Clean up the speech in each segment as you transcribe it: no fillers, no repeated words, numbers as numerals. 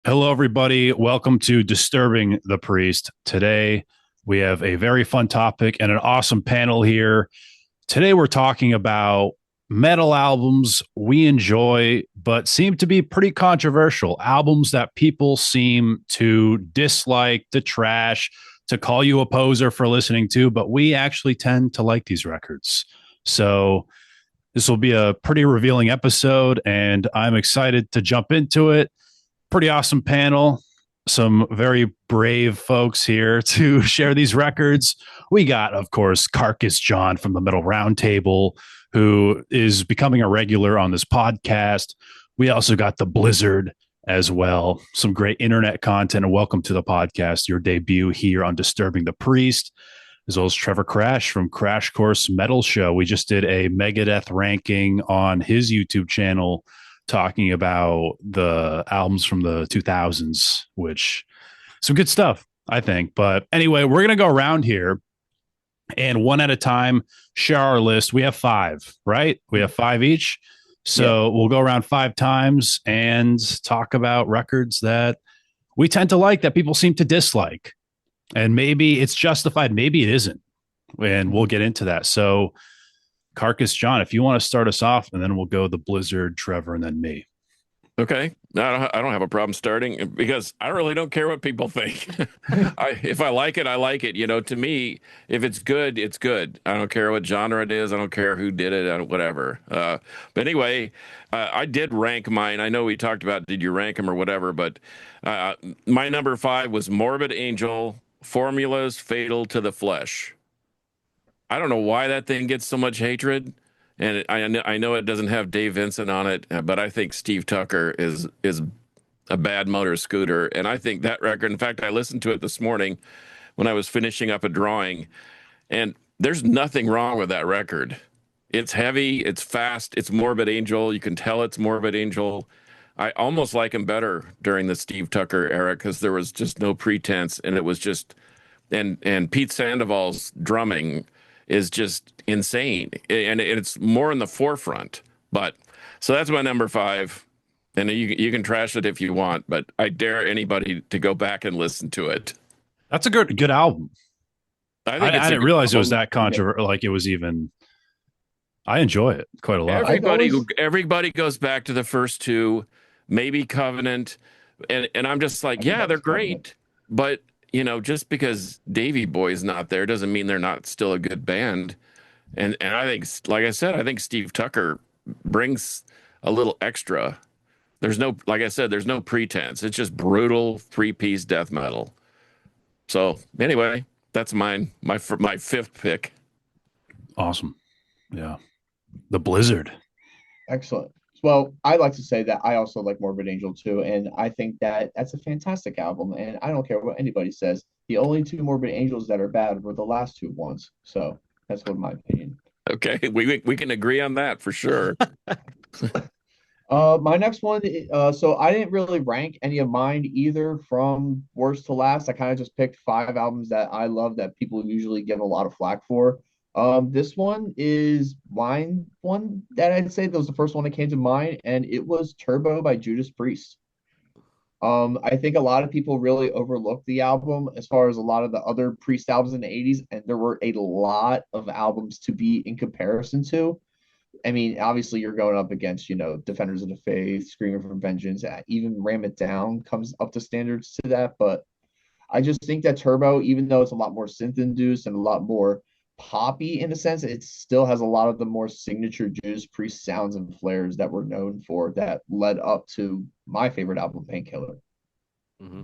Hello, everybody. Welcome to Disturbing the Priest. Today, we have a very fun topic and an awesome panel here. Today, we're talking about metal albums we enjoy, but seem to be pretty controversial. Albums that people seem to dislike, to trash, to call you a poser for listening to, but we actually tend to like these records. So, this will be a pretty revealing episode, and I'm excited to jump into it. Pretty awesome panel. Some very brave folks here to share these records. We got, of course, Carcass John from the Metal Roundtable, who is becoming a regular on this podcast. We also got the Blizzard as well. Some great internet content. And welcome to the podcast, your debut here on Disturbing the Priest, as well as Trevor Crash from Crash Course Metal Show. We just did a Megadeth ranking on his YouTube channel, talking about the albums from the 2000s, which some good stuff, I think. But anyway, we're going to go around here and one at a time share our list. We have five, right? We have five each. So we'll go around five times and talk about records that we tend to like that people seem to dislike. And maybe it's justified, maybe it isn't. And we'll get into that. So Carcass John, if you want to start us off, and then we'll go the Blizzard, Trevor, and then me. Okay. I don't have a problem starting because I really don't care what people think. If I like it, I like it. To me, if it's good, it's good. I don't care what genre it is. I don't care who did it, whatever. But anyway, I did rank mine. I know we talked about did you rank them or whatever, but my number 5 was Morbid Angel, Formulas Fatal to the Flesh. I don't know why that thing gets so much hatred. And I know it doesn't have Dave Vincent on it, but I think Steve Tucker is a bad motor scooter. And I think that record, in fact, I listened to it this morning when I was finishing up a drawing, and there's nothing wrong with that record. It's heavy, it's fast, it's Morbid Angel. You can tell it's Morbid Angel. I almost like him better during the Steve Tucker era because there was just no pretense, and it was just, and Pete Sandoval's drumming is just insane, and it's more in the forefront. But so that's my number 5, and you can trash it if you want, but I dare anybody to go back and listen to it. That's a good album. I think I didn't realize it was that controversial. Like it was even. I enjoy it quite a lot. Everybody goes back to the first two, maybe Covenant, and I'm just like, yeah, they're great, but just because Davey Boy's not there doesn't mean they're not still a good band. And I think, like I said, I think Steve Tucker brings a little extra. Like I said, there's no pretense. It's just brutal 3-piece death metal. So anyway, that's mine. My 5th pick. Awesome. Yeah. The Blizzard. Excellent. Well, I like to say that I also like Morbid Angel too, and I think that that's a fantastic album. And I don't care what anybody says. The only 2 Morbid Angels that are bad were the last 2 ones. So that's what my opinion. Okay, we can agree on that for sure. My next one. So I didn't really rank any of mine either from worst to last. I kind of just picked 5 albums that I love that people usually give a lot of flack for. This one is mine, one that I'd say that was the first one that came to mind, and it was Turbo by Judas Priest. I think a lot of people really overlooked the album as far as a lot of the other Priest albums in the 80s, and there were a lot of albums to be in comparison to. I mean, obviously you're going up against, Defenders of the Faith, Screaming for Vengeance, even Ram It Down comes up to standards to that, but I just think that Turbo, even though it's a lot more synth induced and a lot more poppy in a sense, it still has a lot of the more signature Judas Priest sounds and flares that we're known for that led up to my favorite album, Painkiller. Mm-hmm.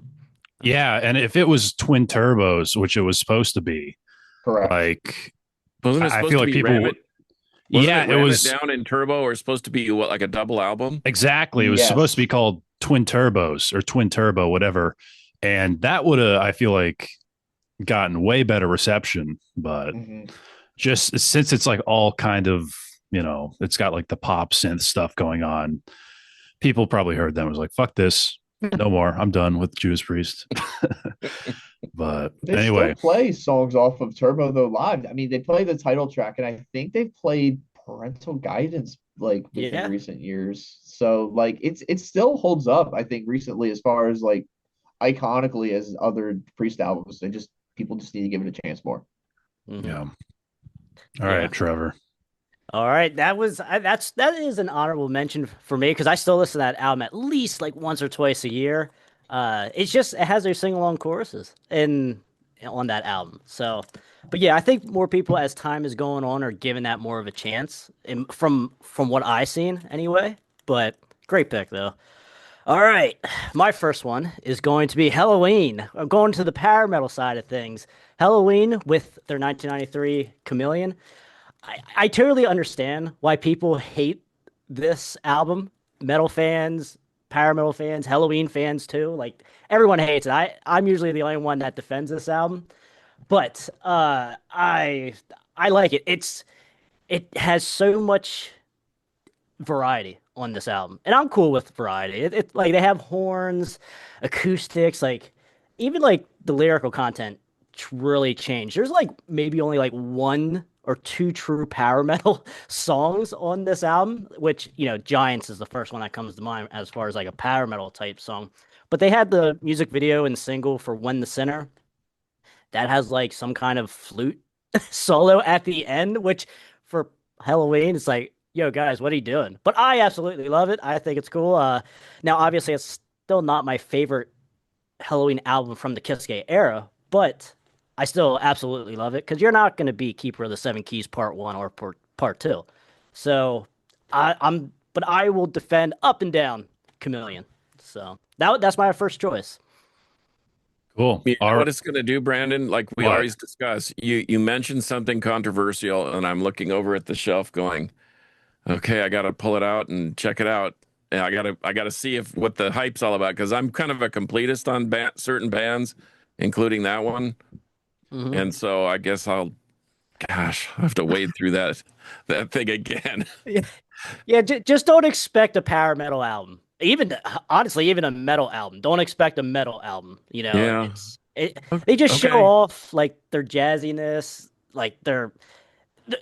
Yeah, and if it was twin turbos, which it was supposed to be, correct? Like, wasn't it supposed I feel to like be people. it was down in Turbo, or supposed to be like a double album? Exactly, it was supposed to be called Twin Turbos or Twin Turbo, whatever, and that would have, I feel like, gotten way better reception. But just since it's like all kind of, it's got like the pop synth stuff going on, people probably heard them, was like, fuck this, no more, I'm done with Judas Priest. But they anyway, still play songs off of Turbo though live. I mean, they play the title track, and I think they've played parental guidance like within Yeah. recent years. So like it still holds up, I think, recently as far as like iconically as other Priest albums. They just people just need to give it a chance more. Hmm. Yeah. All Yeah. right, Trevor. All right, that is an honorable mention for me because I still listen to that album at least like once or twice a year. It's just it has their sing along choruses in on that album. So, but yeah, I think more people as time is going on are giving that more of a chance from what I seen anyway. But great pick though. All right, my first one is going to be Halloween. I'm going to the power metal side of things. Halloween with their 1993 Chameleon. I totally understand why people hate this album. Metal fans, power metal fans, Halloween fans too. Like everyone hates it. I'm usually the only one that defends this album, but I like it. It has so much variety on this album, and I'm cool with variety. It like they have horns, acoustics, like even like the lyrical content really changed. There's like maybe only like one or two true power metal songs on this album, which Giants is the first one that comes to mind as far as like a power metal type song. But they had the music video and single for When the Sinner that has like some kind of flute solo at the end, which for Halloween, it's like, yo, guys, what are you doing? But I absolutely love it. I think it's cool. Now, obviously, it's still not my favorite Halloween album from the Kiske era, but I still absolutely love it because you're not going to beat Keeper of the Seven Keys Part One or Part Two. So but I will defend up and down Chameleon. So that's my first choice. Cool. You All know right. what it's going to do, Brandon? Like we What? always discuss, you mentioned something controversial, and I'm looking over at the shelf going, okay, I got to pull it out and check it out. And I gotta see if what the hype's all about because I'm kind of a completist on certain bands, including that one. Hmm. And so I guess gosh, I have to wade through that thing again. Yeah, just don't expect a power metal album. Even honestly, even a metal album. Don't expect a metal album. Yeah. They just show Okay. off like their jazziness, like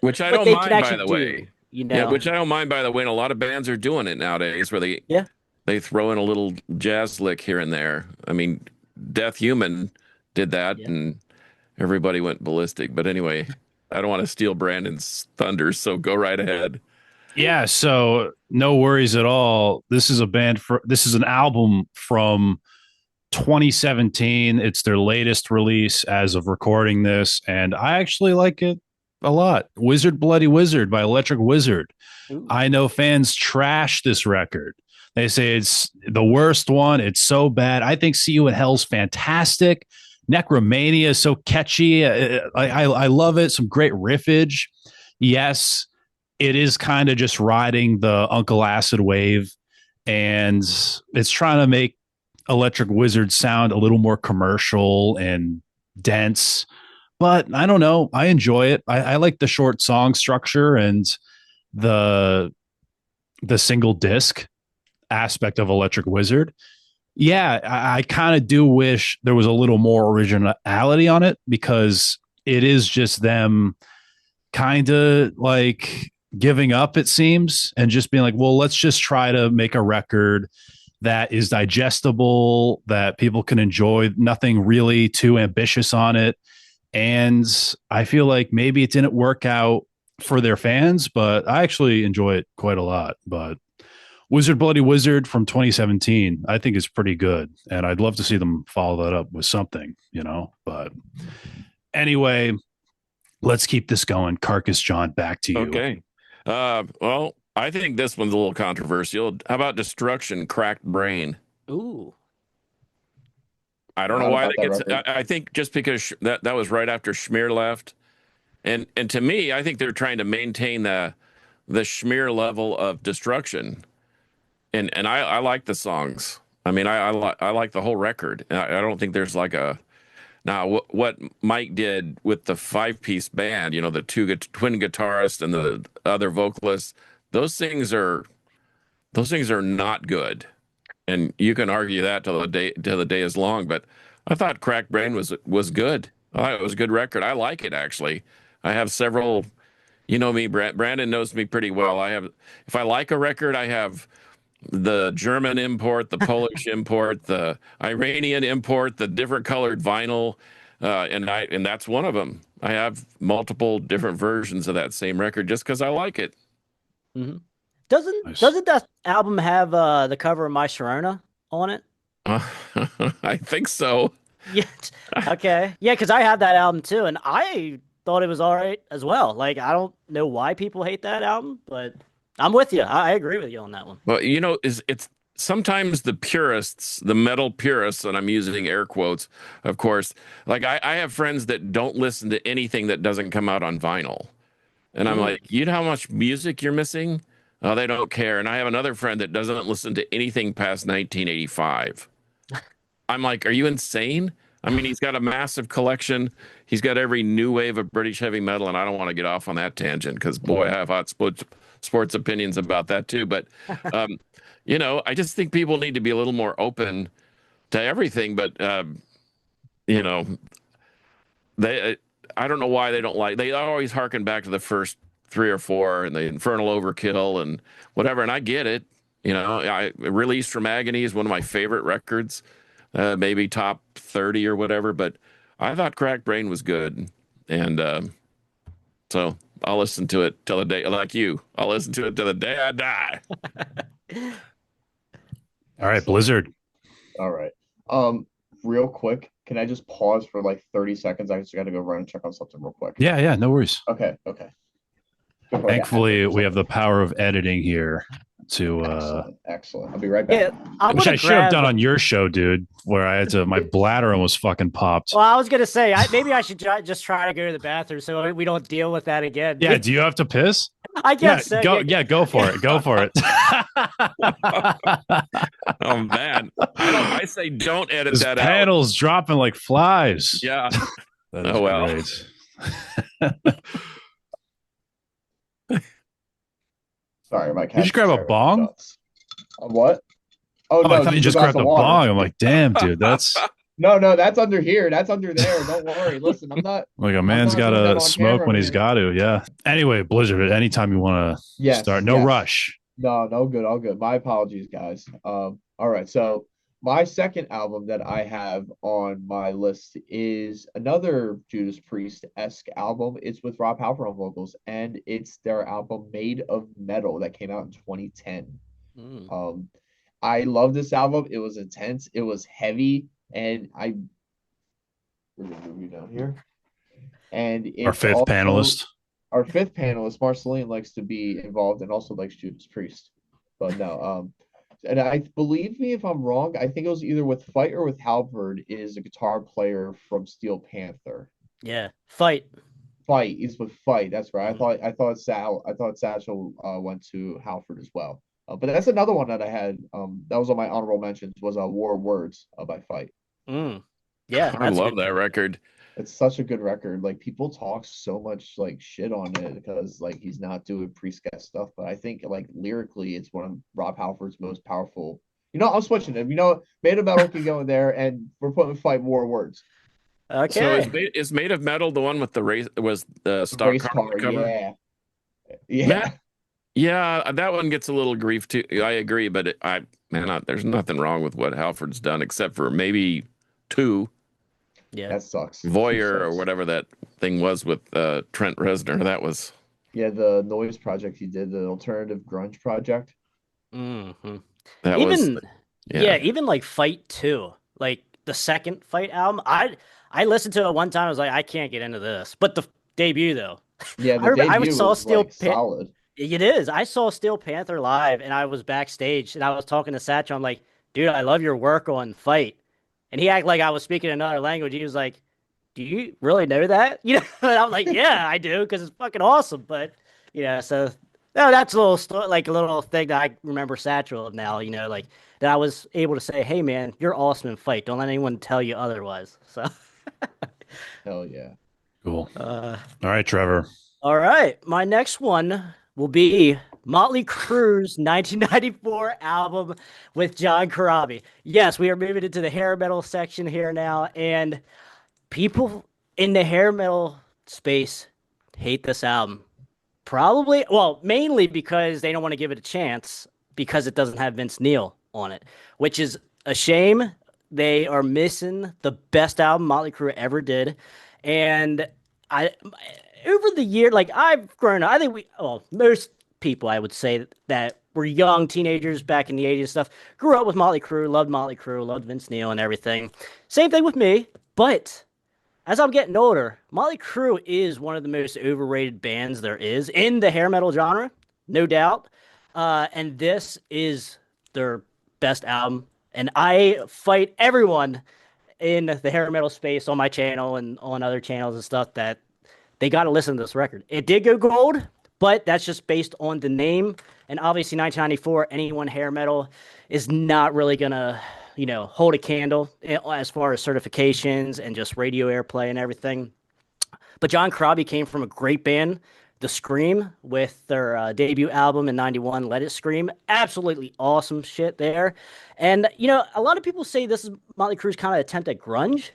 Which I what don't they can mind, by actually the do. way. Yeah, which I don't mind, by the way. And a lot of bands are doing it nowadays, where Yeah, they throw in a little jazz lick here and there. I mean, Death Human did that, yeah. and everybody went ballistic. But anyway, I don't want to steal Brandon's thunder, so go right ahead. Yeah, so no worries at all. This is an album from 2017. It's their latest release as of recording this, and I actually like it a lot. Wizard Bloody Wizard by Electric Wizard. Ooh, I know fans trash this record. They say it's the worst one. It's so bad. I think See You in Hell's fantastic. Necromania is so catchy. I love it. Some great riffage. Yes, it is kind of just riding the Uncle Acid wave, and it's trying to make Electric Wizard sound a little more commercial and dense. But I don't know. I enjoy it. I like the short song structure and the the single disc aspect of Electric Wizard. Yeah, I kind of do wish there was a little more originality on it because it is just them kind of like giving up, it seems, and just being like, well, let's just try to make a record that is digestible, that people can enjoy, nothing really too ambitious on it. And I feel like maybe it didn't work out for their fans, but I actually enjoy it quite a lot. But Wizard Bloody Wizard from 2017, I think is pretty good. And I'd love to see them follow that up with something, But anyway, let's keep this going. Carcass John, back to you. Okay. Well, I think this one's a little controversial. How about Destruction, Cracked Brain? ooh, I don't know Forgot why about that that gets. record. I think just because that was right after Schmier left, and to me, I think they're trying to maintain the Schmier level of destruction, and I like the songs. I mean, I like the whole record. I don't think there's like a now what Mike did with the five-piece band. The twin guitarists and the other vocalists. Those things are those things are not good. And you can argue that till the day is long. But I thought Crack Brain was good. I thought it was a good record. I like it actually. I have several, You know me, Brandon knows me pretty well. If I like a record, I have the German import, the Polish import, the Iranian import, the different colored vinyl, and that's one of them. I have multiple different versions of that same record just because I like it. Hmm. Doesn't that album have the cover of My Sharona on it? I think so. Yeah. Okay. Yeah, because I had that album too, and I thought it was all right as well. Like, I don't know why people hate that album, but I'm with you. I agree with you on that one. Well, it's sometimes the purists, the metal purists, and I'm using air quotes, of course. Like I have friends that don't listen to anything that doesn't come out on vinyl. And I'm Mm. like, you know how much music you're missing? Oh, they don't care. And I have another friend that doesn't listen to anything past 1985. I'm like, are you insane? I mean, he's got a massive collection. He's got every new wave of British heavy metal, and I don't want to get off on that tangent because, boy, I have hot sports opinions about that too. But, um, I just think people need to be a little more open to everything. But, you know, they, I don't know why they don't like. They always harken back to the first three or four and the Infernal Overkill and whatever. And I get it. Released from Agony is one of my favorite records, maybe top 30 or whatever. But I thought Crack Brain was good, and so I'll listen to it till the day, like you. I'll listen to it till the day I die. All right, Blizzard. All right. Real quick, can I just pause for like 30 seconds? I just got to go run and check on something real quick. Yeah, no worries. Okay. Before Thankfully, we have the power of editing here to excellent. I'll be right back. Yeah, which I should have done on your show, dude, where I had to my bladder almost fucking popped. Well, I was gonna say maybe I should just try to go to the bathroom so we don't deal with that again. Yeah, do you have to piss? I guess. Go for it. Go for it. Oh man, I say don't edit that out. Panels dropping like flies. Yeah. That is great. Sorry, my cat. You just grab a bong? What? Oh, no, I thought you just grabbed a bong. I'm like, damn, dude, that's no, that's under here. That's under there. Don't worry. Listen, I'm not like a man's got to smoke when he's got to. Yeah. Anyway, Blizzard, anytime you want to start, no rush. No, good, all good. My apologies, guys. All right. So my second album that I have on my list is another Judas Priest-esque album. It's with Rob Halford on vocals, and it's their album Made of Metal that came out in 2010. I love this album. It was intense. It was heavy, and we're gonna move you down here. And it's our fifth panelist, Marceline, likes to be involved and also likes Judas Priest. But no, and I believe me if I'm wrong, I think it was either with Fight or with Halford is a guitar player from Steel Panther. Yeah, Fight. He's with Fight. That's right. I thought Satchel went to Halford as well. But that's another one that I had. That was on my honorable mentions. Was War of Words by Fight. Yeah, I love that record. It's such a good record. Like people talk so much like shit on it because like he's not doing Priest guest stuff, but I think like lyrically, it's one of Rob Halford's most powerful. I'm switching it. Made of Metal can go in there, and we're putting Fight War of Words. Okay. So is Made of Metal the one with the race? Was the stock car cover? Yeah. Yeah, that one gets a little grief too. I agree, but there's nothing wrong with what Halford's done except for maybe two. Yeah, that sucks. Voyeur or whatever that thing was with Trent Reznor. That was the Noise project he did, the alternative grunge project. Mm-hmm. Even like Fight 2, like the second Fight album. I listened to it one time. I was like, I can't get into this. But the debut though, I saw Steel solid. It is. I saw Steel Panther live, and I was backstage, and I was talking to Satchel. I'm like, dude, I love your work on Fight. And he acted like I was speaking another language. He was like, do you really know that? And I was like, yeah, I do, because it's fucking awesome. But, so that's a little thing that I remember Satchel of now, like that I was able to say, hey, man, you're awesome in Fight. Don't let anyone tell you otherwise. So. Hell yeah. Cool. All right, Trevor. All right. My next one will be Motley Crue's 1994 album with John Corabi. Yes, we are moving into the hair metal section here now, and people in the hair metal space hate this album. Probably, well, mainly because they don't want to give it a chance because it doesn't have Vince Neil on it, which is a shame. They are missing the best album Motley Crue ever did. And I, over the year, like I've grown up, I think well, most people I would say that were young teenagers back in the 80s and stuff, grew up with Motley Crue, loved Vince Neil and everything. Same thing with me, but as I'm getting older, Motley Crue is one of the most overrated bands there is in the hair metal genre, no doubt. And this is their best album. And I fight everyone in the hair metal space on my channel and on other channels and stuff that they got to listen to this record. It did go gold, but that's just based on the name. And obviously, 1994, anyone hair metal is not really going to, hold a candle as far as certifications and just radio airplay and everything. But John Crosby came from a great band, The Scream, with their debut album in 91, Let It Scream. Absolutely awesome shit there. And, a lot of people say this is Motley Crue's kind of attempt at grunge.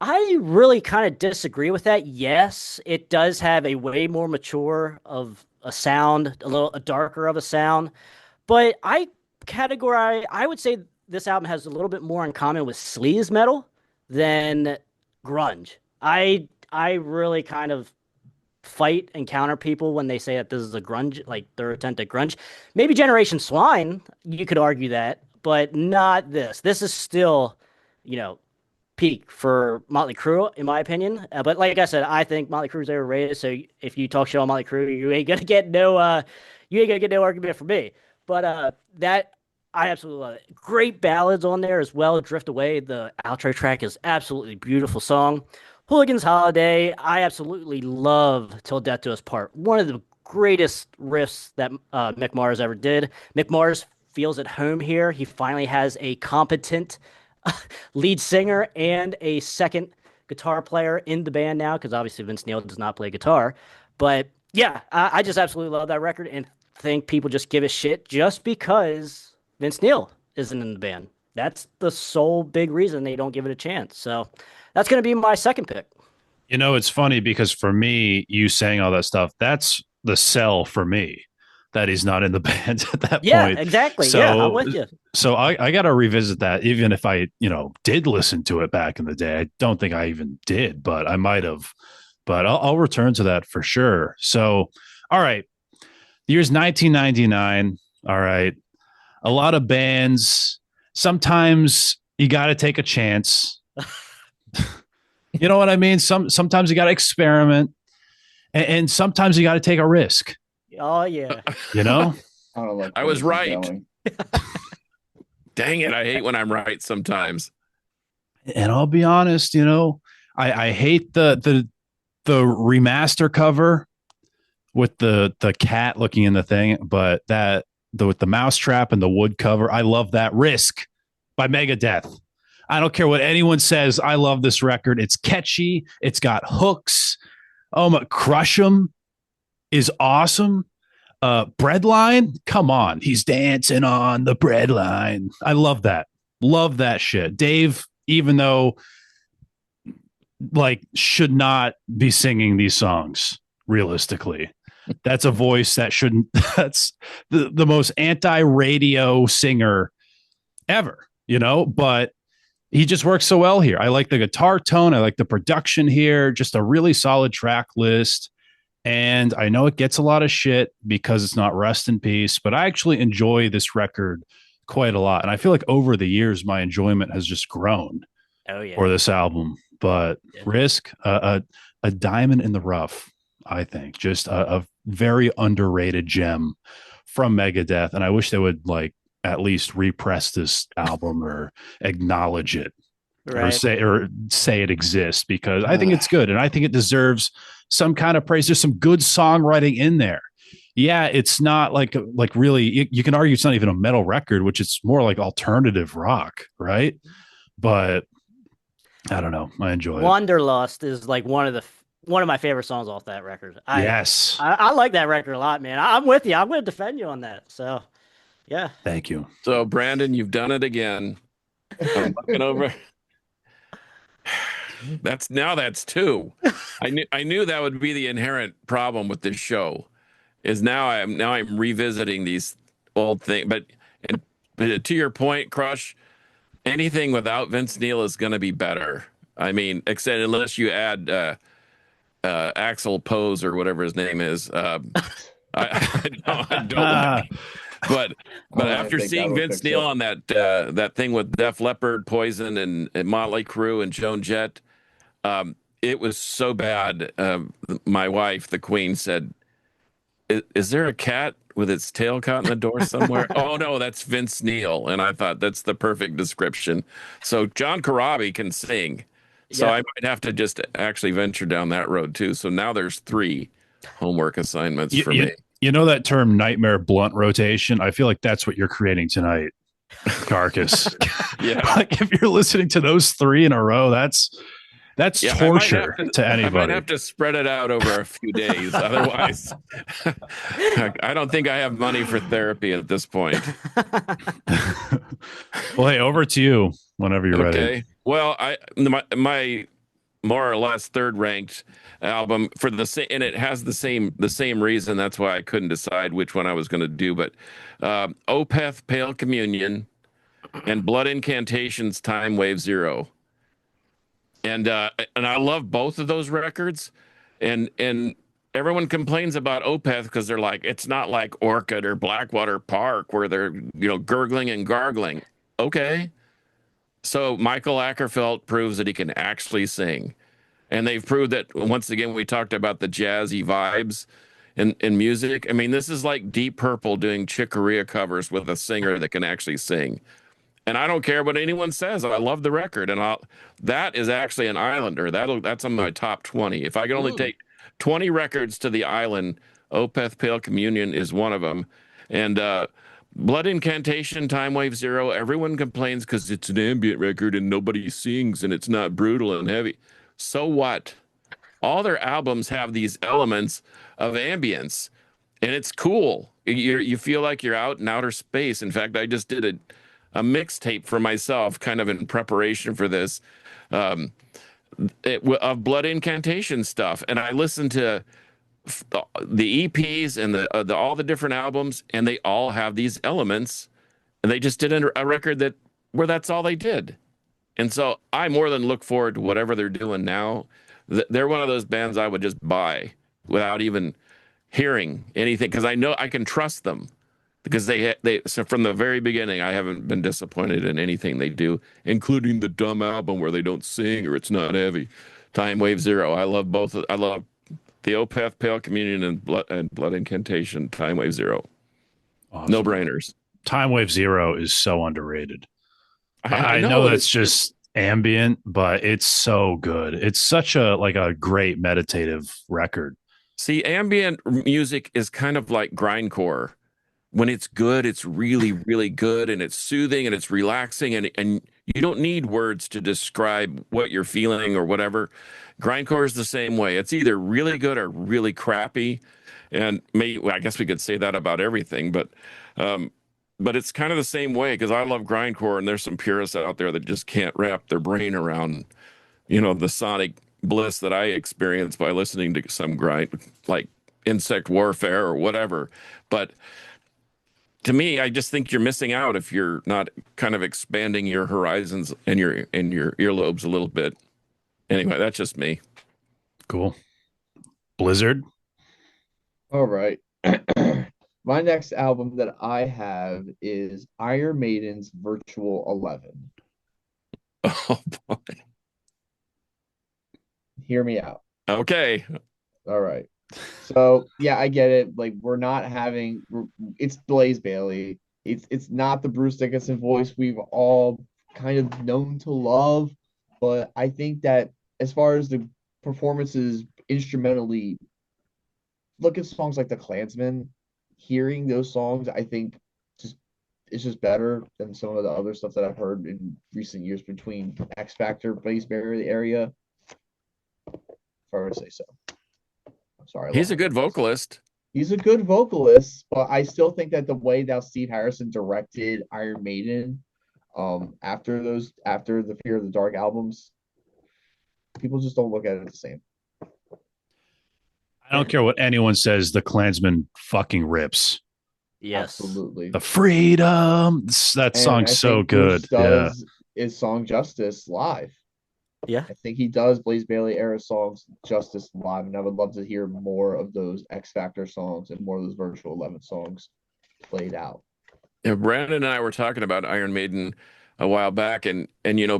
I really kind of disagree with that. Yes, it does have a way more mature of a sound, a darker of a sound, but I would say this album has a little bit more in common with sleaze metal than grunge. I really kind of fight and counter people when they say that this is a grunge, like their attempt at grunge. Maybe Generation Swine, you could argue that, but not this. This is still, you know, peak for Motley Crue, in my opinion. But like I said, I think Motley Crue's overrated. So if you talk shit on Motley Crue, you ain't gonna get no argument from me. But that I absolutely love it. Great ballads on there as well. Drift Away, the outro track is absolutely beautiful song. Hooligan's Holiday, I absolutely love Till Death Do Us Part. One of the greatest riffs that Mick Mars ever did. Mick Mars feels at home here. He finally has a competent lead singer and a second guitar player in the band now, because obviously Vince Neil does not play guitar. But yeah, I just absolutely love that record and think people just give a shit just because Vince Neil isn't in the band. That's the sole big reason they don't give it a chance. So that's going to be my second pick. It's funny because for me, you saying all that stuff, that's the sell for me that he's not in the band at that Yeah, point. exactly. So, yeah, I'm with you. So I got to revisit that, even if I, did listen to it back in the day. I don't think I even did, but I might have. But I'll return to that for sure. So, all right. The year's 1999. All right. A lot of bands, sometimes you got to take a chance. You know what I mean? Sometimes you got to experiment, and sometimes you got to take a risk. Oh yeah. I don't like I was right. going. Dang it. I hate when I'm right sometimes. And I'll be honest, I hate the remaster cover with the cat looking in the thing, but with the mousetrap and the wood cover, I love that. Risk by Megadeth. I don't care what anyone says. I love this record. It's catchy. It's got hooks. Oh my, Crush 'Em is awesome. Breadline, come on. He's dancing on the breadline. I love that. Love that shit. Dave, even though should not be singing these songs realistically. That's a voice that shouldn't. That's the most anti-radio singer ever, but he just works so well here. I like the guitar tone. I like the production here. Just a really solid track list. And I know it gets a lot of shit because it's not Rest in Peace, but I actually enjoy this record quite a lot. And I feel like over the years, my enjoyment has just grown for this album. But Risk, a diamond in the rough, I think. Just a very underrated gem from Megadeth. And I wish they would at least repress this album or acknowledge it, right, or say it exists, because I think it's good and I think it deserves some kind of praise. There's some good songwriting in there. Yeah, it's not like really, you can argue it's not even a metal record, which it's more like alternative rock, right? But I don't know. I enjoy it. Wanderlust is one of my favorite songs off that record. Yes. I like that record a lot, man. I'm with you. I'm going to defend you on that. So, yeah. Thank you. So, Brandon, you've done it again. I'm looking over. That's two. I knew that would be the inherent problem with this show. is now I'm revisiting these old things. But to your point, Crush, anything without Vince Neil is going to be better. I mean, except unless you add Axel Pose or whatever his name is. I don't know. Ah, But I don't even after think that seeing would Vince fix Neil it. on that thing with Def Leppard, Poison, and Motley Crue and Joan Jett, it was so bad. My wife, the Queen, said, is there a cat with its tail caught in the door somewhere? Oh no, that's Vince Neil. And I thought that's the perfect description. So John Corabi can sing. So Yeah. I might have to just actually venture down that road too. So now there's three homework assignments you, for you, me. you know that term nightmare blunt rotation? I feel like that's what you're creating tonight, Carcass. Yeah. Like if you're listening to those three in a row, that's Yeah, torture to I might anybody. have to spread it out over a few days. Otherwise, I don't think I have money for therapy at this point. Well, hey, over to you whenever you're ready. Okay. Well, my more or less third ranked album for the same, and it has the same reason. That's why I couldn't decide which one I was going to do. But Opeth Pale Communion and Blood Incantations Time Wave Zero, and I love both of those records, and everyone complains about Opeth because they're like it's not like Orchid or Blackwater Park where they're gurgling and gargling. Okay, so Michael Ackerfeld proves that he can actually sing. And they've proved that once again, we talked about the jazzy vibes in music. I mean, this is like Deep Purple doing Chick Corea covers with a singer that can actually sing. And I don't care what anyone says. I love the record. That is actually an Islander. That's on my top 20. If I could only Mm. take 20 records to the island, Opeth Pale Communion is one of them. And Blood Incantation, Time Wave Zero, everyone complains because it's an ambient record and nobody sings and it's not brutal and heavy. So what? All their albums have these elements of ambience, and it's cool. You feel like you're out in outer space. In fact, I just did a mixtape for myself, kind of in preparation for this, um, of Blood Incantation stuff, and I listened to the EPs and the all the different albums, and they all have these elements, and they just did a record where that's all they did. And so I more than look forward to whatever they're doing now. They're one of those bands I would just buy without even hearing anything because I know I can trust them because so from the very beginning I haven't been disappointed in anything they do, including the dumb album where they don't sing or it's not heavy. Time Wave Zero. I love both. I love the Opeth Pale Communion and Blood Incantation. Time Wave Zero. No Awesome. brainers. Time Wave Zero is so underrated. I I know know it. that's just ambient, but it's so good. It's such a great meditative record. See, ambient music is kind of like grindcore. When it's good, it's really, really good and it's soothing and it's relaxing and you don't need words to describe what you're feeling or whatever. Grindcore is the same way. It's either really good or really crappy. And well, I guess we could say that about everything, um, but it's kind of the same way because I love grindcore and there's some purists out there that just can't wrap their brain around, the sonic bliss that I experience by listening to some grind like Insect Warfare or whatever. But to me, I just think you're missing out if you're not kind of expanding your horizons and your earlobes a little bit. Anyway, that's just me. Cool. Blizzard. All right. My next album that I have is Iron Maiden's Virtual 11. Oh boy. Hear me out. Okay. All right. So yeah, I get it. Like it's Blaze Bailey. It's not the Bruce Dickinson voice we've all kind of known to love, but I think that as far as the performances instrumentally, look at songs like The Klansman. Hearing those songs, I think just it's just better than some of the other stuff that I've heard in recent years between X Factor, Blaze Bailey area. If I were to say so. I'm sorry, I He's lost a my good place. vocalist. He's a good vocalist, but I still think that the way that Steve Harrison directed Iron Maiden, after the Fear of the Dark albums, people just don't look at it the same. I don't care what anyone says. The Klansman fucking rips. Yes. Absolutely. The freedom. That And song's I so think Bruce good. Yeah. does his song Justice live. Yeah. I think he does Blaze Bailey era songs justice live, and I would love to hear more of those X Factor songs and more of those Virtual 11 songs played out. Yeah, Brandon and I were talking about Iron Maiden a while back, and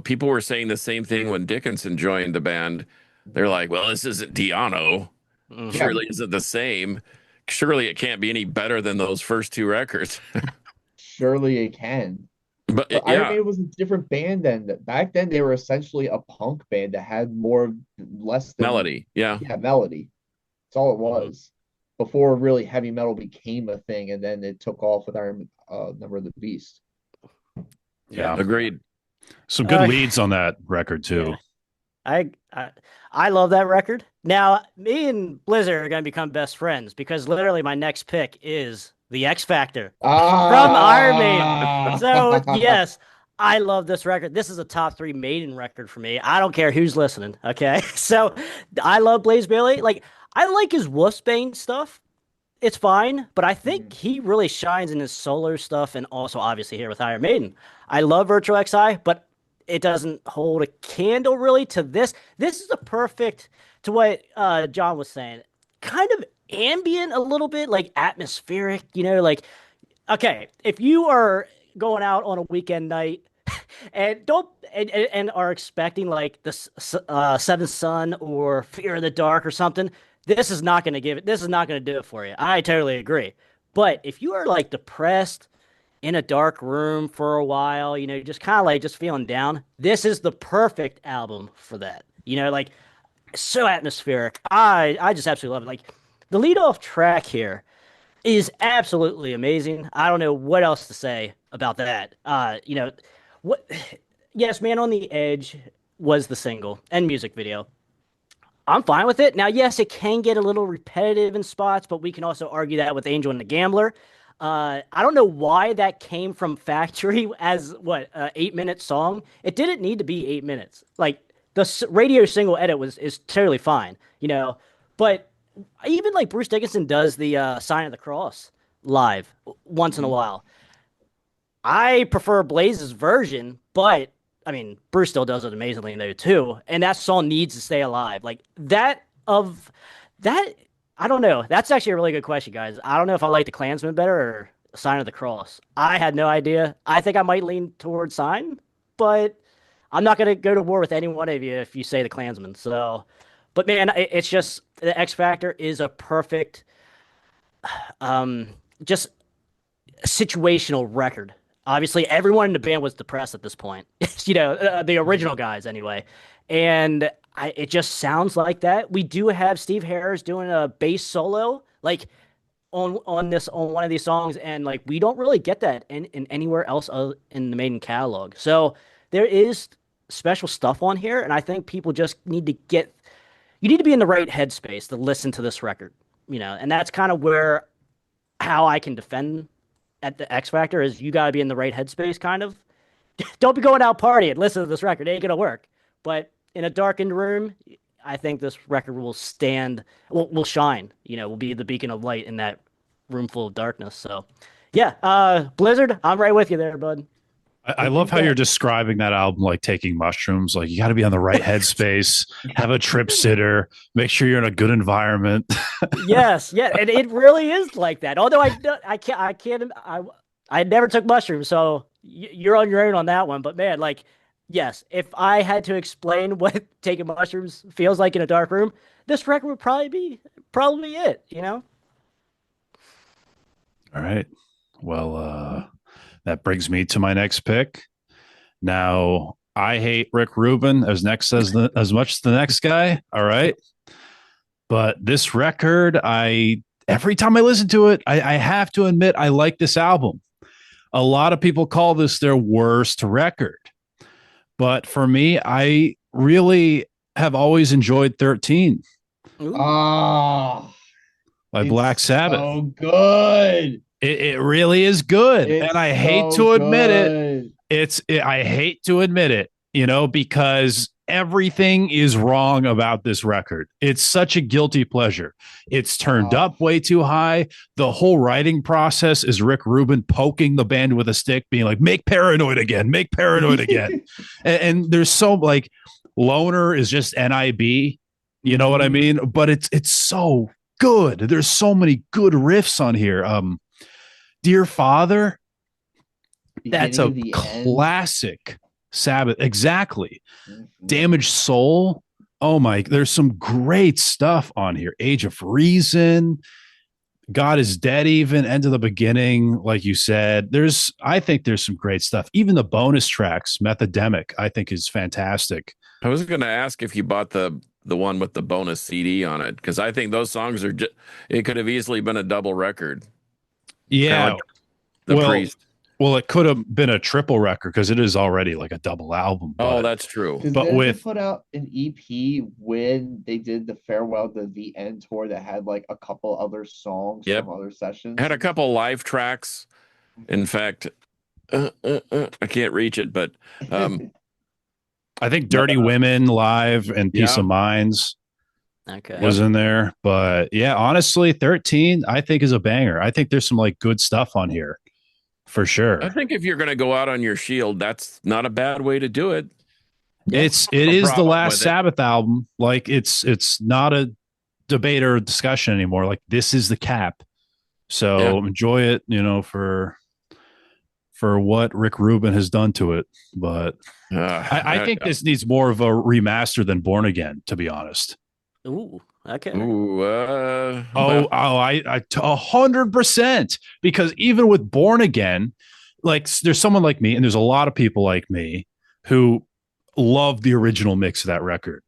people were saying the same thing when Dickinson joined the band. They're like, "Well, this isn't Diano. Mhm. Yeah. Surely isn't the same. Surely it can't be any better than those first two records." Surely it can. But But Iron yeah, Maiden was a different band then. Back then, they were essentially a punk band that had less than melody. Yeah, melody. That's all it Mhm. was. Before really heavy metal became a thing, and then it took off with Iron Number of the Beast. Yeah. agreed. Some good Uh, leads on that record, too. Yeah. I, I I love that record. Now, me and Blizzard are gonna become best friends because literally my next pick is the X Factor from Iron Maiden. Ah, So yes, I love this record. This is a top three Maiden record for me. I don't care who's listening. Okay, so I love Blaze Bailey. Like I like his Wolfsbane stuff. It's fine, but I think he really shines in his solo stuff and also obviously here with Iron Maiden. I love Virtual XI, but it doesn't hold a candle really to this. This is a perfect to what John was saying. Kind of ambient a little bit, like atmospheric, like okay, if you are going out on a weekend night and don't and are expecting like the Seventh Son or Fear of the Dark or something, this is not going to give it. This is not going to do it for you. I totally agree. But if you are like depressed in a dark room for a while, just kind of like just feeling down, this is the perfect album for that. Like so atmospheric. I just absolutely love it. Like the lead off track here is absolutely amazing. I don't know what else to say about that. What? Yes, Man on the Edge was the single and music video. I'm fine with it. Now, yes, it can get a little repetitive in spots, but we can also argue that with Angel and the Gambler. I don't know why that came from Factory as what 8 minute song. It didn't need to be 8 minutes. Like the radio single edit is totally fine, But even like Bruce Dickinson does the Sign of the Cross live once in a while. I prefer Blaze's version, but I mean Bruce still does it amazingly though too, and that song needs to stay alive. Like that of that, I don't know. That's actually a really good question, guys. I don't know if I like the Klansman better or Sign of the Cross. I had no idea. I think I might lean towards Sign, but I'm not gonna go to war with any one of you if you say the Klansman. So, but man, it's just the X Factor is a perfect, um, just situational record. Obviously, everyone in the band was depressed at this point. The original guys anyway, and it just sounds like that. We do have Steve Harris doing a bass solo, like on one of these songs, and like we don't really get that in anywhere else in the Maiden catalog. So there is special stuff on here, and I think people just need to you need to be in the right headspace to listen to this record, and that's kind of where how I can defend at the X Factor is you got to be in the right headspace, kind of. Don't be going out partying. Listen to this record; it ain't gonna work. But in a darkened room, I think this record will will shine. Will be the beacon of light in that room full of darkness. So, yeah, Blizzard, I'm right with you there, bud. I love how you're describing that album like taking mushrooms. Like you got to be on the right headspace, have a trip sitter, make sure you're in a good environment. Yes, yeah, and it really is like that. Although I never took mushrooms, so you're on your own on that one. But man, like, yes, if I had to explain what taking mushrooms feels like in a dark room, this record would probably it. All right. Well, that brings me to my next pick. Now, I hate Rick Rubin as much as the next guy. All right. But this record, every time I listen to it, I have to admit I like this album. A lot of people call this their worst record. But for me, I really have always enjoyed 13 Ah, by Black Sabbath. so good. It really is good. It's and I so hate to admit it. good. I hate to admit it, because everything is wrong about this record. It's such a guilty pleasure. It's turned up way too high. The whole writing process is Rick Rubin poking the band with a stick, being like, make Paranoid again, make Paranoid again. And there's so like Loner is just NIB, you know what I mean? But it's so good. There's so many good riffs on here. Dear Father, that's a classic Sabbath. Exactly. Damaged Soul. Oh my, there's some great stuff on here. Age of Reason, God is Dead, even End of the Beginning, like you said. I think there's some great stuff. Even the bonus tracks, Methodemic, I think is fantastic. I was going to ask if you bought the one with the bonus CD on it, because I think those songs are it could have easily been a double record. Yeah. Like the Priest. Well, it could have been a triple record because it is already like a double album. Oh, that's true. But they put out an EP when they did the Farewell to the End tour that had like a couple other songs from other sessions. Had a couple live tracks. In fact, I can't reach it, but I think Dirty Women live and Peace of Minds was in there. But yeah, honestly, 13 I think is a banger. I think there's some like good stuff on here. For sure. I think if you're going to go out on your shield, that's not a bad way to do it. It is the last Sabbath album. Like it's not a debate or a discussion anymore. Like this is the cap. So enjoy it, you know, for what Rick Rubin has done to it. But I think this needs more of a remaster than Born Again, to be honest. Ooh. Okay. Ooh, I 100%, because even with Born Again, like there's someone like me, and there's a lot of people like me who love the original mix of that record.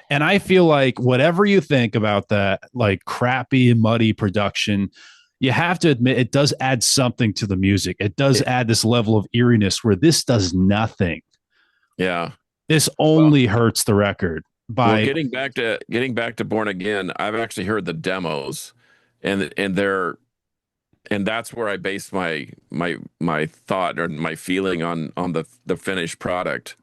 And I feel like whatever you think about that, like crappy, muddy production, you have to admit it does add something to the music. It does add this level of eeriness where this does nothing. Yeah. This only hurts the record. Getting back to Born Again, I've actually heard the demos, and that's where I base my thought or my feeling on the finished product.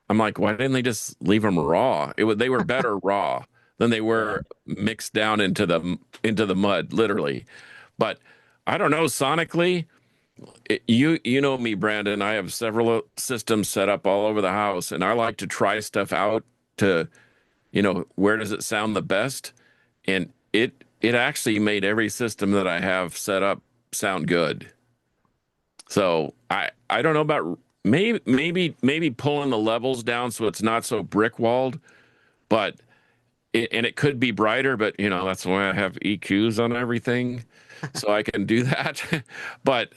I'm like, why didn't they just leave them raw? They were better raw than they were mixed down into the mud, literally. But I don't know, sonically, you know me, Brandon. I have several systems set up all over the house, and I like to try stuff out to, you know, where does it sound the best? And it actually made every system that I have set up sound good. So I don't know about maybe pulling the levels down so it's not so brick walled, but it could be brighter, but you know, that's why I have EQs on everything, so I can do that. But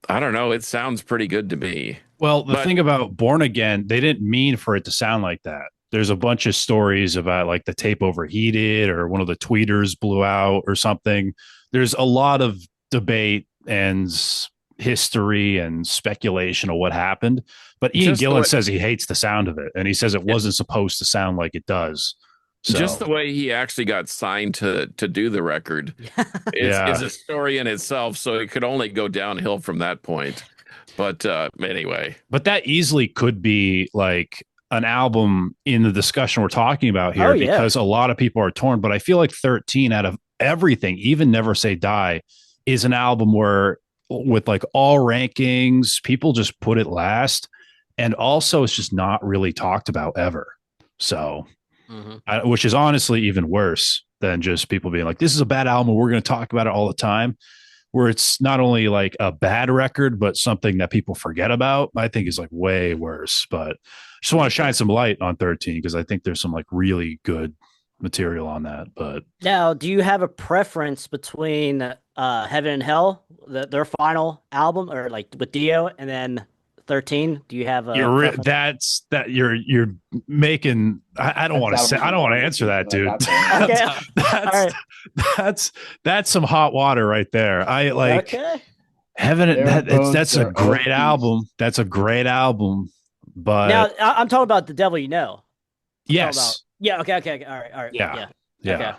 I don't know, it sounds pretty good to me. Well, the thing about Born Again, they didn't mean for it to sound like that. There's a bunch of stories about like the tape overheated or one of the tweeters blew out or something. There's a lot of debate and history and speculation of what happened. But Ian Gillan says he hates the sound of it, and he says it wasn't supposed to sound like it does. So. Just the way he actually got signed to do the record. It's a story in itself, so it could only go downhill from that point. But anyway. But that easily could be like an album in the discussion we're talking about here, because a lot of people are torn. But I feel like 13 out of everything, even Never Say Die, is an album where with like all rankings, people just put it last. And also it's just not really talked about ever. So, which is honestly even worse than just people being like, this is a bad album, we're going to talk about it all the time. Where it's not only like a bad record, but something that people forget about, I think is like way worse. But just want to shine some light on 13 because I think there's some like really good material on that. But now, do you have a preference between Heaven and Hell, their final album, or like with Dio, and then 13? Do you have a you're making I don't want to say, I don't want to answer that, dude. That's some hot water right there. I like Heaven. That's a great album. That's a great album. But now I'm talking about The Devil You Know. Yes. Okay. All right. Yeah. Okay.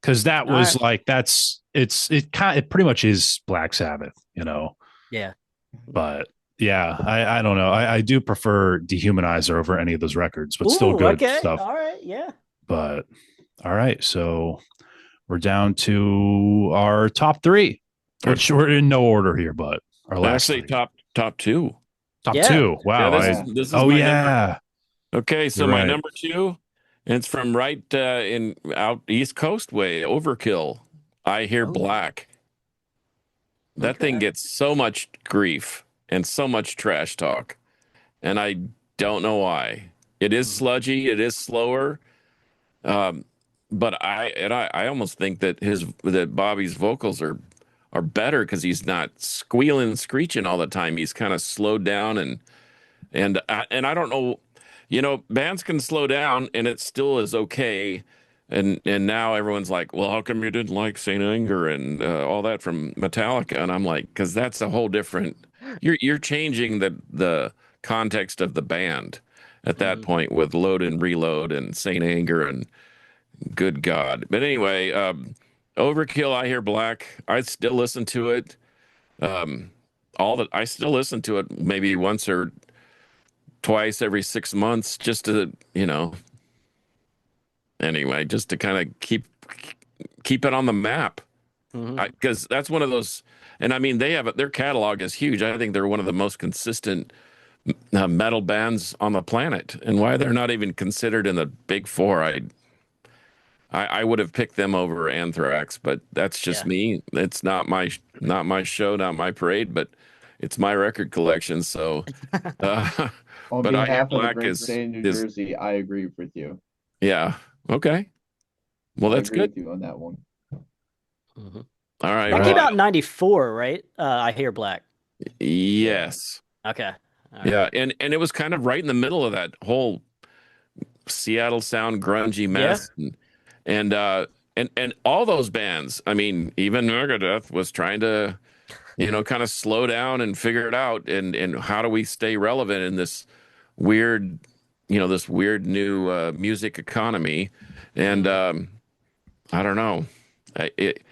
Because that was like it pretty much is Black Sabbath, you know. Yeah. But Yeah, I don't know. I do prefer Dehumanizer over any of those records, but still Ooh, good okay. stuff. All right. Yeah. But all right, so we're down to our top three, which we're in no order here, but our I last say three. top two. Top Yeah. two. Yeah, Wow. Yeah. this is Oh my number. yeah, Okay, so you're my right. number two, and it's from right in out East Coast way, Overkill. I Hear Oh, Black. That thing okay. gets so much grief and so much trash talk, and I don't know why. It is Mhm. sludgy, it is slower, um, but I almost think that Bobby's vocals are better because he's not squealing, screeching all the time. He's kind of slowed down and I don't know, bands can slow down and it still is okay. And now everyone's like, well, how come you didn't like Saint Anger and all that from Metallica? And I'm like, because that's a whole different. You're changing the context of the band at that Mhm. point with Load and Reload and Saint Anger and good God. But anyway, Overkill, I Hear Black. I still listen to it. Um, I still listen to it maybe once or twice every 6 months just to anyway just to kind of keep it on the map Mhm. because that's one of those. And I mean, their catalog is huge. I think they're one of the most consistent metal bands on the planet, and why they're not even considered in the big four, I would have picked them over Anthrax, but that's just Yeah. me. It's not my show, not my parade, but it's my record collection. So uh, On but I Hear behalf of the Black great is state of New is Jersey, I agree with you. yeah. Okay. Well, I that's agree good. with you on that one. Mhm. All right. All That right. came Well, out in '94, right? I Hear Black. Yeah. yes. Okay. All right. Yeah, and it was kind of right in the middle of that whole Seattle sound grungy Yeah. mess and all those bands. I mean, even Megadeth was trying to, kind of slow down and figure it out and how do we stay relevant in weird, this weird new music economy. And Mhm. I don't know. I, it,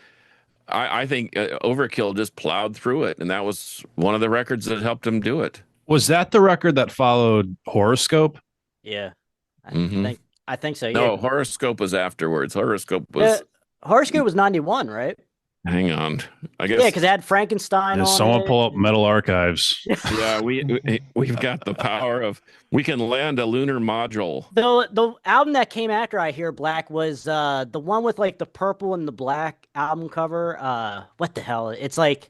I think Overkill just plowed through it, and that was one of the records that helped him do it. Was that the record that followed Horoscope? Yeah. I Hmm. think I think so. Yeah. No, Horoscope was afterwards. Horoscope Uh, was, Horoscope was '91, right? hang on. I Yeah, guess, because it had Frankenstein Does on someone it. pull up Metal Archives? yeah, we've got the power of we can land a lunar module. The album that came after I Hear Black was the one with like the purple and the black album cover. What the hell? It's like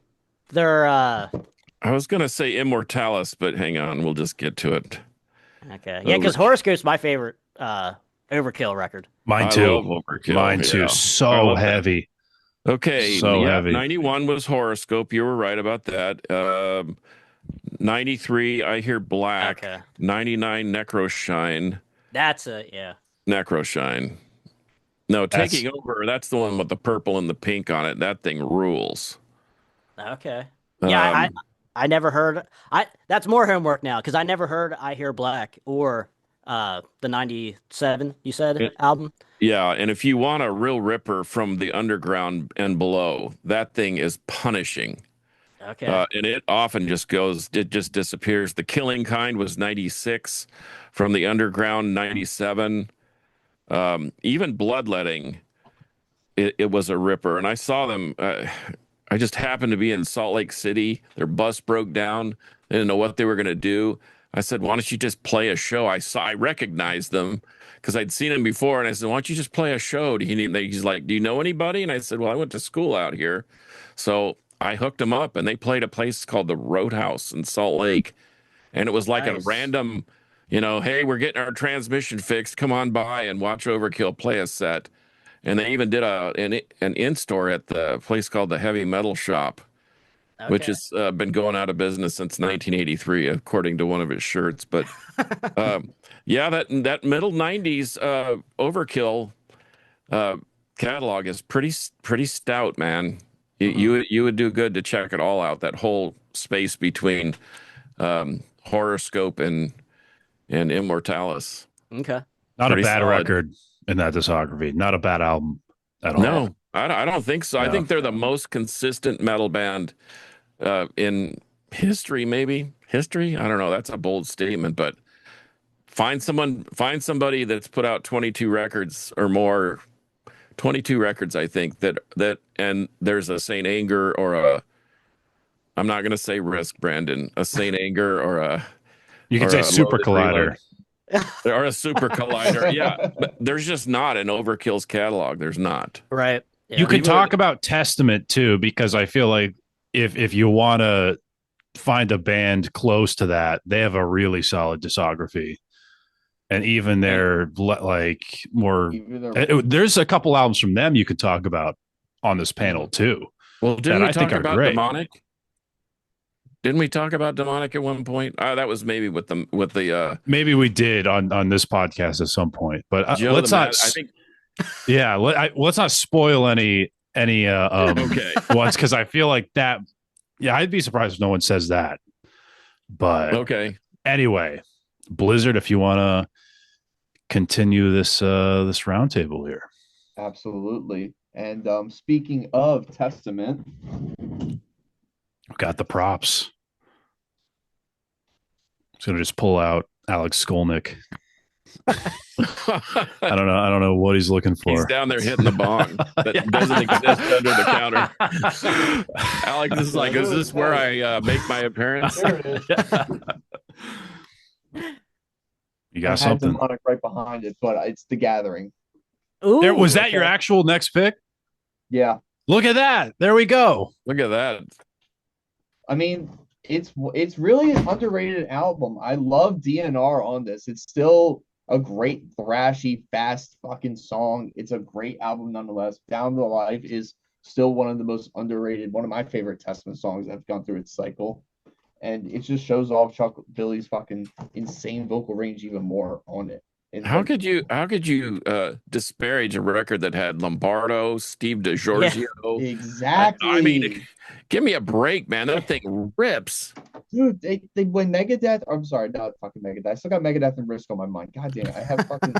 they're I was gonna say Immortalis, but hang on, we'll just get to it. okay. Yeah, because Overkill. Horoscope's my favorite Overkill record. Mine I too. love Mine Overkill. too. Yeah, I So love that. heavy. Okay, So yeah, heavy. 91 was Horoscope. You were right about that. 93, I Hear Black. Okay. 99, Necroshine. That's a yeah. Necroshine. No, That's Taking Over, that's the one with the purple and the pink on it. That thing rules. Okay. Yeah, Um, I never heard I that's more homework now because I never heard I Hear Black or the '97 you said it- album. yeah, and if you want a real ripper from the underground and below, that thing is punishing. Okay. And it just disappears. The Killing Kind was 96, from the underground 97. Even Bloodletting, it was a ripper. And I saw them. I just happened to be in Salt Lake City. Their bus broke down. They didn't know what they were going to do. I said, "Why don't you just play a show?" I recognized them because I'd seen them before, and I said, "Why don't you just play a show?" He's like, "Do you know anybody?" And I said, "Well, I went to school out here," so I hooked them up, and they played a place called the Roadhouse in Salt Lake, and it was like a Nice. random, hey, we're getting our transmission fixed. Come on by and watch Overkill play a set. And they even did an in store at the place called the Heavy Metal Shop, which Okay. has been going out of business since 1983, according to one of his shirts. But yeah, that middle 90s Overkill uh, catalog is pretty stout, man. You, Mhm. you would do good to check it all out. That whole space between Horoscope and Immortalis, Okay. not a pretty bad solid. record in that discography. Not a bad album at all. No, I don't think so. I Yeah. think they're the most consistent metal band in History, maybe history. I don't know. That's a bold statement, but find somebody that's put out 22 records or more. 22 records, I think and there's a Saint Anger or I'm not going to say Risk, Brandon, a Saint Anger You could or say a Super Loaded Reload Collider. or a Super Collider. Yeah, but there's just not an Overkill's catalog. There's not. Right. You Yeah. could Even talk about Testament too, because I feel like if you want to find a band close to that, they have a really solid discography, and even and their like more. Even their There's a couple albums from them you could talk about on this panel too well, didn't that we I think talk are about great. Demonic? Didn't we talk about Demonic at one point? That was maybe with the Maybe we did on this podcast at some point, but Joe the let's not. Mad. I think Yeah, let's not spoil any okay, ones because I feel like that. Yeah, I'd be surprised if no one says that. But okay. anyway, Blizzard, if you want to continue this roundtable here, absolutely. And speaking of Testament, I've got the props. I'm gonna just pull out Alex Skolnick. I don't know what he's looking for. He's down there hitting the bong that doesn't exist under the counter. Alex is like, is this where I make my appearance? there it is. You I got had something. Demonic right behind it, but it's The Gathering. Ooh, There was that your okay. actual next pick? Yeah. Look at that. There we go. Look at that. I mean, it's really an underrated album. I love DNR on this. It's still a great thrashy, fast fucking song. It's a great album nonetheless. Down the Life is still one of the most underrated, one of my favorite Testament songs that have gone through its cycle. And it just shows off Chuck Billy's fucking insane vocal range even more on it. And How like, could you disparage a record that had Lombardo, Steve DiGiorgio? exactly. I mean, give me a break, man. That thing rips. Dude, they when Megadeth. I'm sorry, not fucking Megadeth. I still got Megadeth and Risk on my mind. God damn it, I have fucking.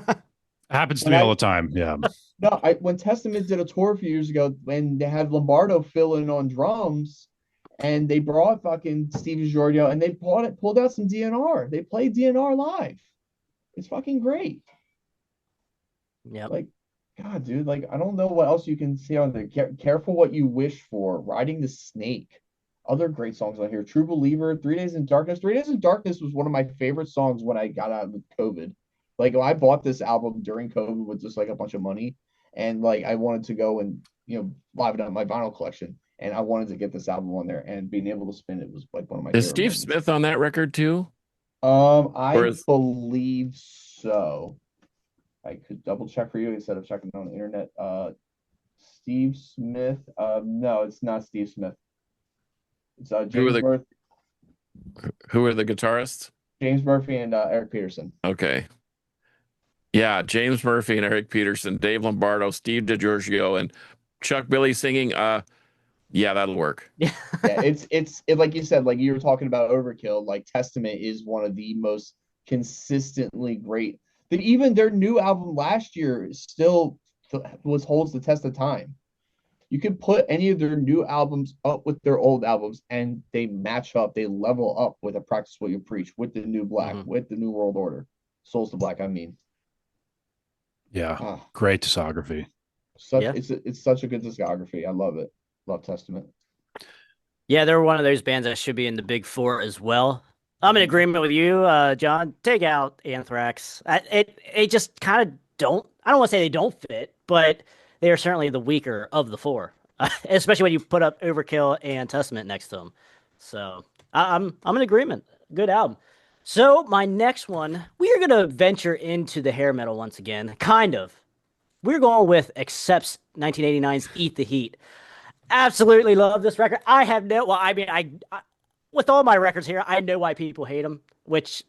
Happens to When me I- all the time. Yeah. No, when Testament did a tour a few years ago, when they had Lombardo fill in on drums, and they brought fucking Steve Giorgio, and they pulled out some DNR. They played DNR live. It's fucking great. Yep. Like, God, dude, like I don't know what else you can say on there. Careful what you wish for. Riding the Snake. Other great songs on here. True Believer. 3 Days in Darkness. 3 Days in Darkness was one of my favorite songs when I got out of COVID. Like I bought this album during COVID with just like a bunch of money, and like I wanted to go and liven up my vinyl collection, and I wanted to get this album on there, and being able to spin it was like one of my Is favorite Steve moments. Smith on that record too? I Or believe so. I could double check for you instead of checking on the internet. Steve Smith. No, it's not Steve Smith. It's who are the guitarists? James Murphy and Eric Peterson. Okay. Yeah, James Murphy and Eric Peterson, Dave Lombardo, Steve DiGiorgio, and Chuck Billy singing. Yeah, that'll work. Yeah, it's like you said, like you were talking about Overkill. Like Testament is one of the most consistently great. That even their new album last year still holds the test of time. You could put any of their new albums up with their old albums, and they match up. They level up with a Practice What You Preach, with the New Black, with the New World Order, Souls to Black. I mean, Yeah. Great discography. It's such a good discography. I love it. Love Testament. Yeah, they're one of those bands that should be in the big four as well. I'm in agreement with you, John. Take out Anthrax. It just kind of don't. I don't want to say they don't fit, but they are certainly the weaker of the four, especially when you put up Overkill and Testament next to them. So I'm in agreement. Good album. So my next one, we are gonna venture into the hair metal once again. Kind of. We're going with Accept's 1989's "Eat the Heat." Absolutely love this record. I have no. Well, I mean, I with all my records here, I know why people hate them, which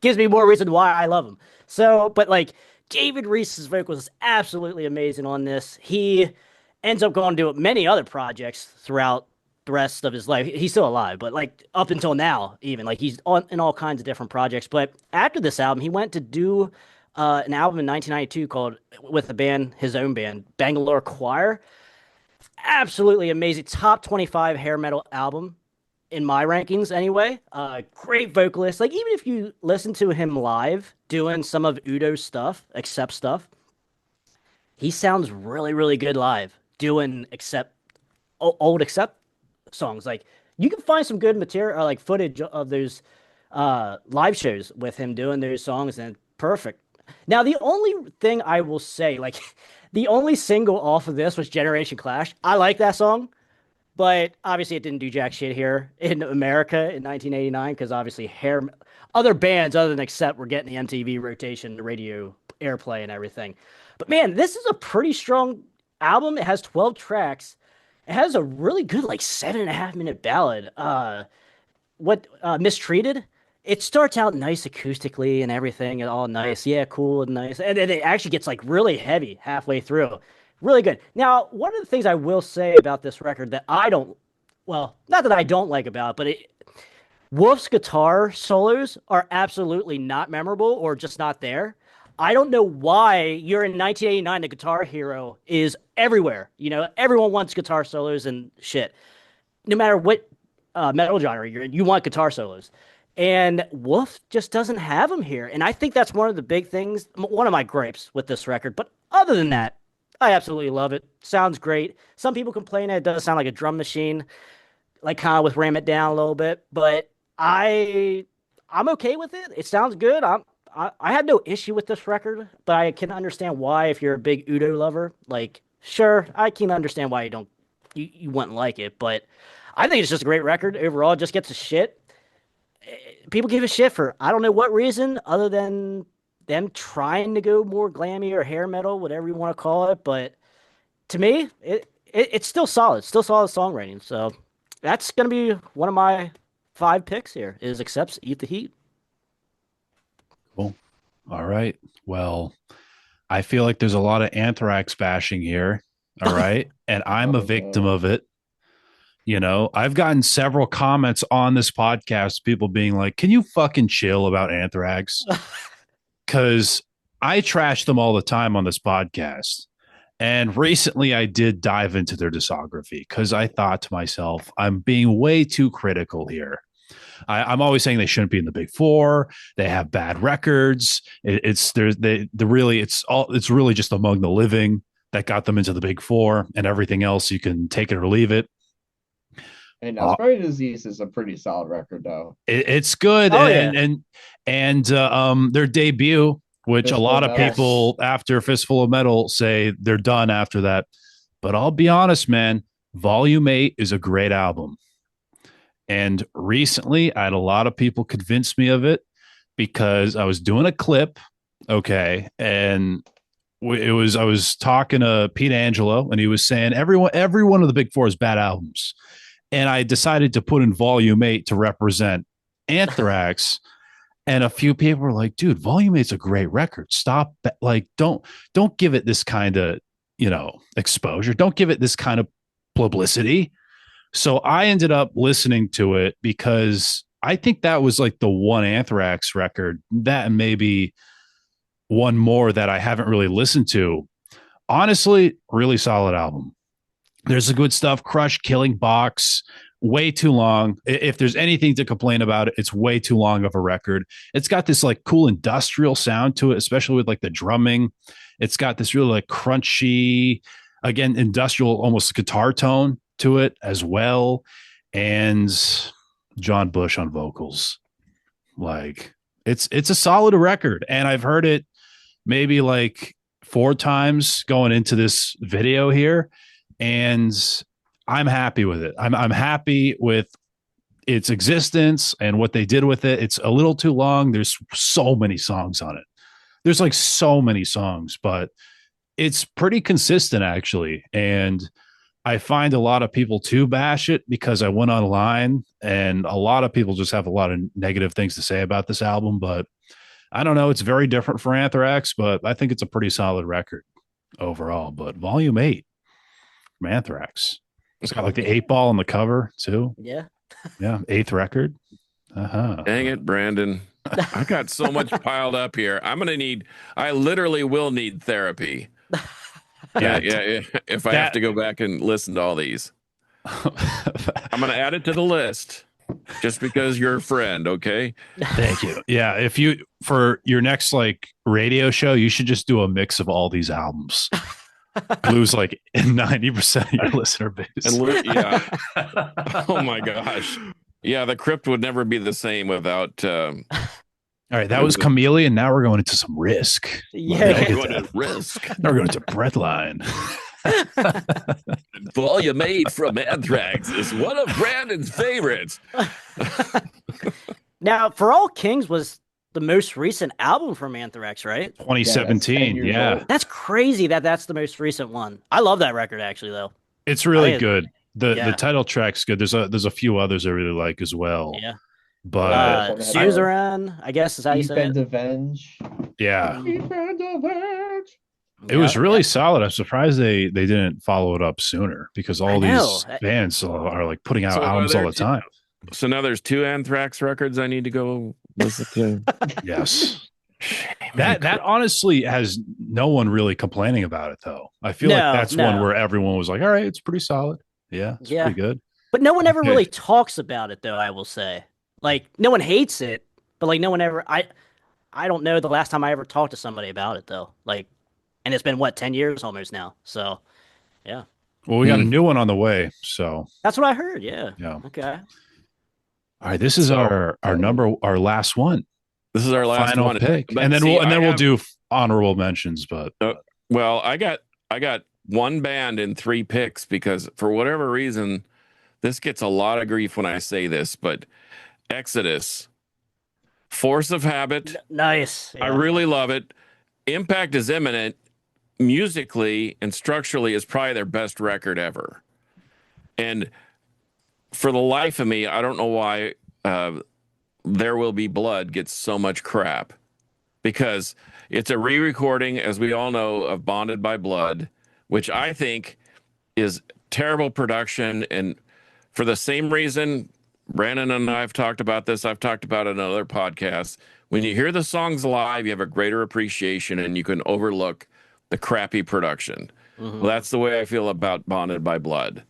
gives me more reason why I love them. So, but like David Reese's vocals is absolutely amazing on this. He ends up going to do many other projects throughout the rest of his life. He's still alive, but like up until now, even like he's in all kinds of different projects. But after this album, he went to do an album in 1992 called with a band, his own band, Bangalore Choir. Absolutely amazing. Top 25 hair metal album. in my rankings anyway. Great vocalist. Like even if you listen to him live doing some of Udo's stuff, Accept stuff, he sounds really, really good live doing old Accept songs. Like you can find some good material or like footage of those live shows with him doing those songs and perfect. Now the only thing I will say, like the only single off of this was Generation Clash. I like that song. But obviously, it didn't do jack shit here in America in 1989 because obviously, other bands other than Accept were getting the MTV rotation, the radio airplay, and everything. But man, this is a pretty strong album. It has 12 tracks. It has a really good, like 7.5 minute ballad. Mistreated? It starts out nice acoustically and everything, and all nice, yeah, cool and nice, and then it actually gets like really heavy halfway through. Really good. Now, one of the things I will say about this record that I don't, well, not that I don't like about it, but Wolf's guitar solos are absolutely not memorable or just not there. I don't know why you're in 1989. The Guitar Hero is everywhere. Everyone wants guitar solos and shit. No matter what metal genre you're in, you want guitar solos. And Wolf just doesn't have them here. And I think that's one of the big things, one of my gripes with this record. But other than that, I absolutely love it. Sounds great. Some people complain that it does sound like a drum machine, like kind of with Ram It Down a little bit. But I'm okay with it. It sounds good. I had no issue with this record, but I can understand why if you're a big Udo lover. Like, sure, I can understand why you wouldn't like it, but I think it's just a great record overall. It just gets a shit. People give a shit for I don't know what reason other than them trying to go more glammy or hair metal, whatever you want to call it. But to me, it's still solid, still solid songwriting. So that's gonna be one of my 5 picks here. Is Accept's Eat the Heat. Cool. All right. Well, I feel like there's a lot of Anthrax bashing here. All right. And I'm a victim of it. I've gotten several comments on this podcast, people being like, can you fucking chill about Anthrax? Because I trash them all the time on this podcast. And recently I did dive into their discography because I thought to myself, I'm being way too critical here. I'm always saying they shouldn't be in the big four. They have bad records. It's really just Among the Living that got them into the big four, and everything else you can take it or leave it. And Spray Disease is a pretty solid record, though. It's good, and their debut, which Fistful a lot of people after Fistful of Metal say they're done after that. But I'll be honest, man, Volume 8 is a great album. And recently, I had a lot of people convince me of it because I was doing a clip, okay, and I was talking to Pete Angelo, and he was saying every one of the big four is bad albums. And I decided to put in Volume 8 to represent Anthrax. And a few people were like, dude, Volume 8 is a great record. Stop. Like, don't give it this kind of, exposure. Don't give it this kind of publicity. So I ended up listening to it because I think that was like the one Anthrax record, that and maybe one more that I haven't really listened to. Honestly, really solid album. There's the good stuff. Crush, Killing Box, way too long. If there's anything to complain about it, it's way too long of a record. It's got this like cool industrial sound to it, especially with like the drumming. It's got this really like crunchy, again, industrial, almost guitar tone to it as well. And John Bush on vocals. Like it's a solid record. And I've heard it maybe like 4 times going into this video here. And I'm happy with it. I'm happy with its existence and what they did with it. It's a little too long. There's so many songs on it. There's like so many songs, but it's pretty consistent actually. And I find a lot of people to bash it because I went online and a lot of people just have a lot of negative things to say about this album. But I don't know. It's very different for Anthrax, but I think it's a pretty solid record overall. But Volume 8. Anthrax. It's got like the 8-ball on the cover too. Yeah. Yeah. 8th record. Dang it, Brandon. I got so much piled up here. I literally will need therapy. Yeah. If I have to go back and listen to all these. I'm going to add it to the list. just because you're a friend, okay? Thank you. Yeah, if you for your next like radio show, you should just do a mix of all these albums. Lose like 90% of your listener base. Yeah. Oh my gosh. Yeah, the crypt would never be the same without. All right, that was Chameleon. Now we're going into some Risk. Yeah. We're going to Risk. Now we're going into Breadline. Volume 8 from Anthrax is one of Brandon's favorites. Now, For All Kings was the most recent album from Anthrax, right? 2017. Yeah. That's crazy that that's the most recent one. I love that record, actually, though. It's really good. The Yeah. title track's good. There's a few others I really like as well. Yeah. But Suzerain, I guess is how you Deep say and it. Avenge. yeah, Deep and Avenge. it was really solid. I'm surprised they didn't follow it up sooner because all these bands are like putting out albums all the time. So now there's 2 Anthrax records I need to go listen to. Yes. That honestly has no one really complaining about it though. I feel like that's one where everyone was like, all right, it's pretty solid. Yeah, it's pretty good. But no one ever really talks about it though, I will say. Like no one hates it, but like no one ever I don't know the last time I ever talked to somebody about it though. Like and it's been what, 10 years almost now. So yeah. Well, we got a new one on the way, so that's what I heard. Yeah. Yeah. Okay. All right, this is our last one. This is our last final one. pick, But and then we'll do honorable mentions. But well, I got one band in 3 picks because for whatever reason, this gets a lot of grief when I say this, but Exodus, Force of Habit, nice. Yeah. I really love it. Impact is Imminent. Musically and structurally is probably their best record ever. And for the life of me, I don't know why There Will Be Blood gets so much crap, because it's a re-recording, as we all know, of Bonded by Blood, which I think is terrible production. And for the same reason, Brandon and I have talked about this, I've talked about it in other podcasts. When you hear the songs live, you have a greater appreciation and you can overlook the crappy production. Well, that's the way I feel about Bonded by Blood.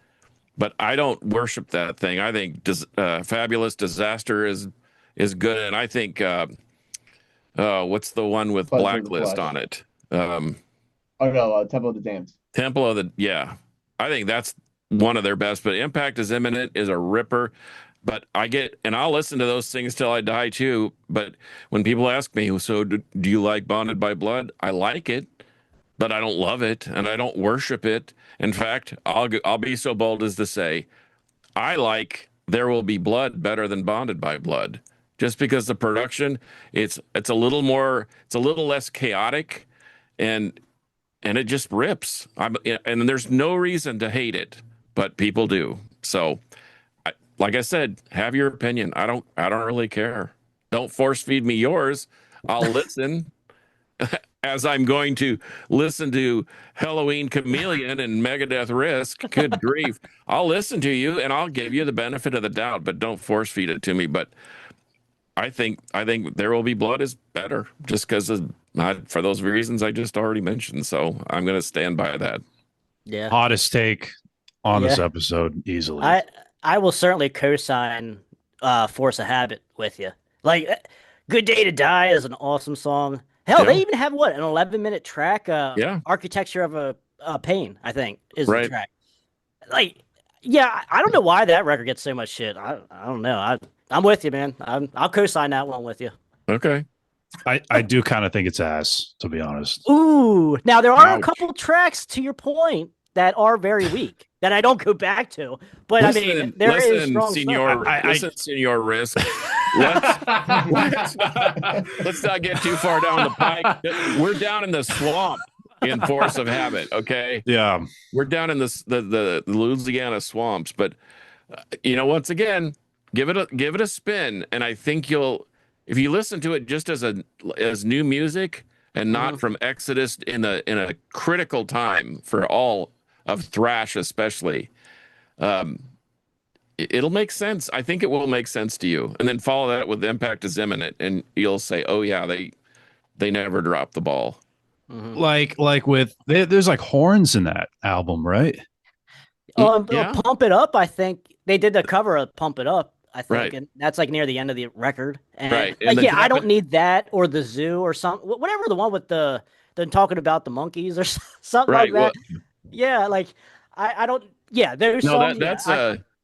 But I don't worship that thing. I think Fabulous Disaster is good, and I think what's the one with Blacklist on it? Temple of the Damned. Temple of the I think that's one of their best. But Impact is Imminent is a ripper. But I'll listen to those things till I die too. But when people ask me, so do you like Bonded by Blood? I like it, but I don't love it, and I don't worship it. In fact, I'll be so bold as to say, I like There Will Be Blood better than Bonded by Blood, just because the production it's a little less chaotic, and it just rips. And there's no reason to hate it, but people do. So, like I said, have your opinion. I don't really care. Don't force feed me yours. I'll listen. As I'm going to listen to Halloween Chameleon and Megadeth Risk. Good grief. I'll listen to you and I'll give you the benefit of the doubt, but don't force feed it to me. But I think There Will Be Blood is better just because for those reasons I just already mentioned. So I'm going to stand by that. Yeah. Hottest take on this episode easily. I will certainly co-sign Force of Habit with you. Like Good Day to Die is an awesome song. Hell, they even have an 11-minute track. Architecture of a Pain, I think, is the track. Like, yeah, I don't know why that record gets so much shit. I don't know. I'm with you, man. I'll co-sign that one with you. Okay. I do kind of think it's ass, to be honest. Ooh, now there are a couple tracks, to your point, that are very weak that I don't go back to. But I mean, there is strong stuff. Listen, Senor Risk. Let's not get too far down the pike. We're down in the swamp in Force of Habit, okay? Yeah. We're down in the Louisiana swamps, but once again, give it a spin, and I think if you listen to it just as new music and not from Exodus in a critical time for all of thrash especially, it'll make sense. I think it will make sense to you. And then follow that with Impact is Imminent, and you'll say, oh yeah, they never dropped the ball. Like with there's like horns in that album, right? Pump It Up, I think they did the cover of Pump It Up. I think, Right. and that's like near the end of the record. And Right. And like, the yeah, I don't Japan need that or the zoo or something, whatever the one with the talking about the monkeys or something like right. Well, that. Yeah, like I don't. Yeah, those no, songs. Yeah, that's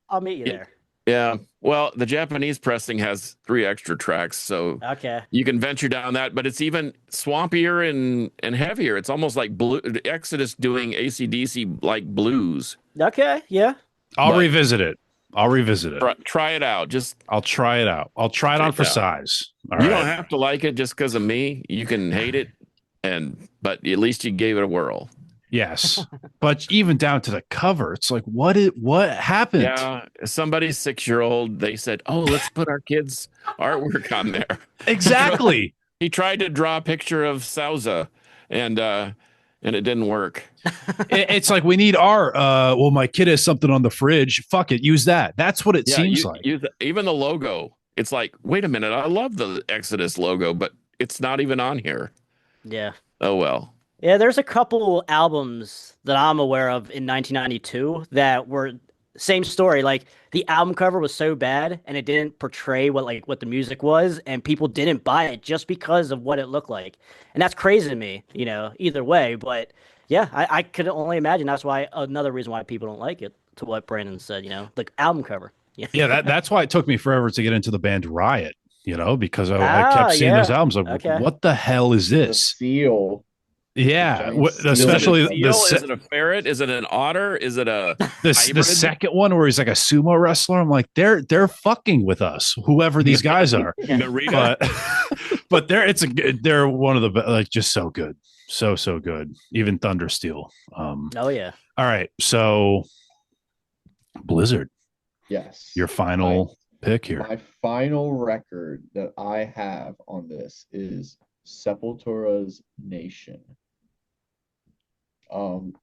I'll meet you y- there. yeah. Well, the Japanese pressing has 3 extra tracks, so Okay. you can venture down that, but it's even swampier and heavier. It's almost like blue Exodus doing AC/DC like blues. Okay. Yeah. I'll But revisit it. I'll revisit it. try it out. Just I'll try it out. I'll try it on check for it out. size. All You right. don't have to like it just because of me. You can hate it, but at least you gave it a whirl. Yes. But even down to the cover, it's like, what happened? Yeah, somebody's 6-year-old. They said, "Oh, let's put our kids' artwork on there." Exactly. He tried to draw a picture of Sousa, and it didn't work. It's like we need art. Well, my kid has something on the fridge. Fuck it, use that. That's what it Yeah, seems like. even the logo. It's like, wait a minute, I love the Exodus logo, but it's not even on here. Yeah. Oh well. Yeah, there's a couple albums that I'm aware of in 1992 that were same story. Like the album cover was so bad and it didn't portray what the music was, and people didn't buy it just because of what it looked like. And that's crazy to me, either way. But yeah, I could only imagine that's why another reason why people don't like it, to what Brandon said, the album cover. Yeah. Yeah, that's why it took me forever to get into the band Riot, because I Ah, kept seeing those yeah. albums. Like, Okay. what the hell is The this? seal. Yeah, giant seal. especially Is it a seal? Is it a ferret? Is it an otter? Is it a the hybrid? second one where he's like a sumo wrestler. I'm like, they're fucking with us, whoever these guys are. Narita? But they're one of the like just so good, so good. Even Thundersteel. Oh yeah. All right, so Blizzard, Yes. your final pick here. My final record that I have on this is Sepultura's Nation.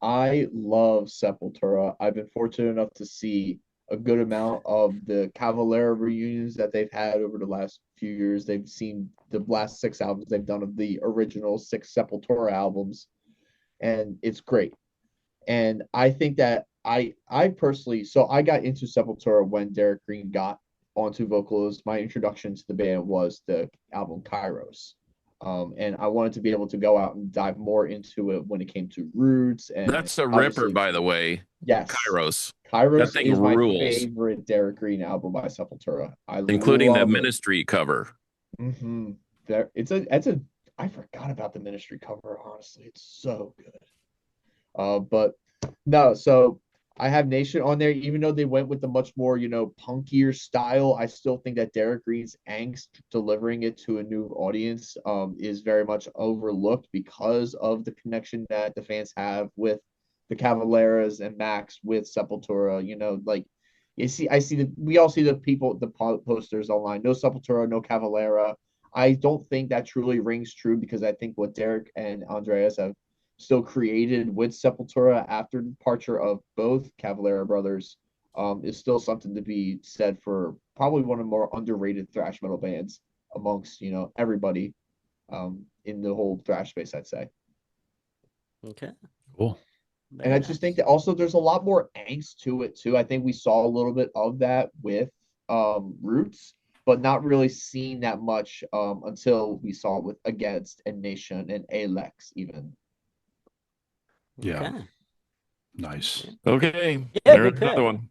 I love Sepultura. I've been fortunate enough to see a good amount of the Cavalera reunions that they've had over the last few years. They've seen the last 6 albums they've done of the original 6 Sepultura albums, and it's great. And I think that I personally, so I got into Sepultura when Derek Green got onto vocals. My introduction to the band was the album Kairos. And I wanted to be able to go out and dive more into it when it came to roots. And That's a ripper, by the way. yes, Kairos. Kairos That thing is my rules. favorite Derek Green album by Sepultura. Including the love it. Ministry cover. Mm-hmm. I forgot about the Ministry cover, honestly. It's so good. But no, so I have Nation on there, even though they went with the much more, punkier style. I still think that Derek Green's angst delivering it to a new audience is very much overlooked because of the connection that the fans have with the Cavaleras and Max with Sepultura. Like we all see the posters online. No Sepultura, no Cavalera. I don't think that truly rings true because I think what Derek and Andreas have still created with Sepultura after the departure of both Cavalera brothers is still something to be said for probably one of the more underrated thrash metal bands amongst everybody in the whole thrash space, I'd say. Okay. Cool. And I just think that also there's a lot more angst to it too. I think we saw a little bit of that with Roots, but not really seeing that much until we saw it with Against and Nation and Alex even. Yeah. Okay. Nice. Okay. Yeah, There's good another pick. one.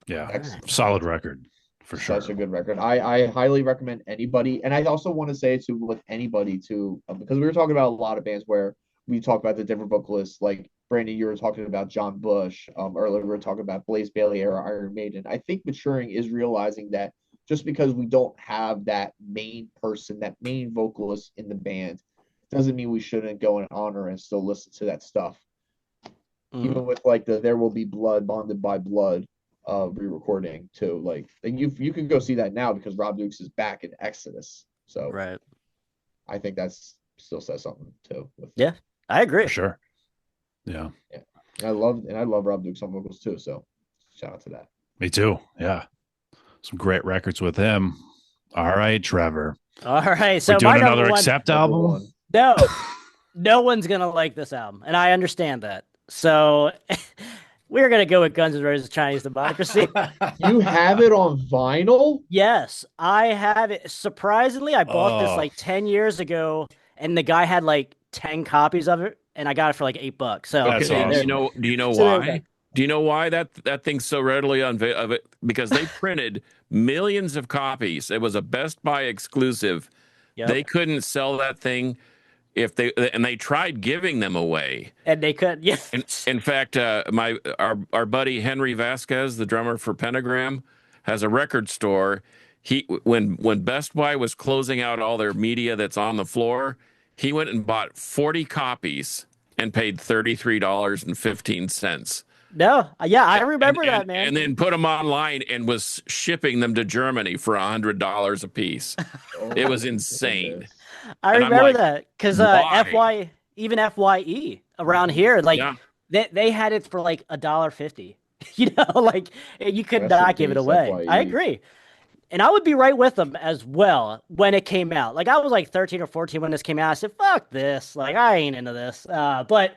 Yeah. Excellent. Solid record for sure. Such a good record. I highly recommend anybody, and I also want to say to with anybody too, because we were talking about a lot of bands where we talk about the different vocalists. Like Brandon, you were talking about John Bush. Earlier we were talking about Blaze Bailey era Iron Maiden. I think maturing is realizing that just because we don't have that main person, that main vocalist in the band, doesn't mean we shouldn't go and honor and still listen to that stuff. Even with like the There Will Be Blood, Bonded by Blood re-recording too. Like you can go see that now because Rob Dukes is back in Exodus. So Right. I think that's still says something too. Yeah, I agree. For sure. Yeah. And I love Rob Dukes on vocals too. So shout out to that. Me too. Yeah. Some great records with him. All right, Trevor. All right. So We're doing my another number one, Accept Number album. one. no one's gonna like this album, and I understand that. So We're gonna go with Guns N' Roses Chinese Democracy. You have it on vinyl? Yes, I have it. Surprisingly, I bought this Oh, like 10 years ago, and the guy had like 10 copies of it, and I got it for like $8. So that's Okay, there, awesome. do you know so there you go. why? Do you know why that thing's so readily of it? Because they printed millions of copies. It was a Best Buy exclusive. Yep. They couldn't sell that thing if they tried giving them away. And they could, yeah. In fact, our buddy Henry Vasquez, the drummer for Pentagram, has a record store. He when Best Buy was closing out all their media that's on the floor, he went and bought 40 copies and paid $33.15. No, yeah, I remember that, man. And then put them online and was shipping them to Germany for $100 a piece. It was Oh, insane. goodness. I And I'm remember like, that because why? even FYE around here, like Yeah. they had it for like $1.50. You know, like you could Rest in not give it peace, away. I FYE. agree. And I would be right with them as well when it came out. Like I was like 13 or 14 when this came out. I said, "Fuck this! Like I ain't into this." But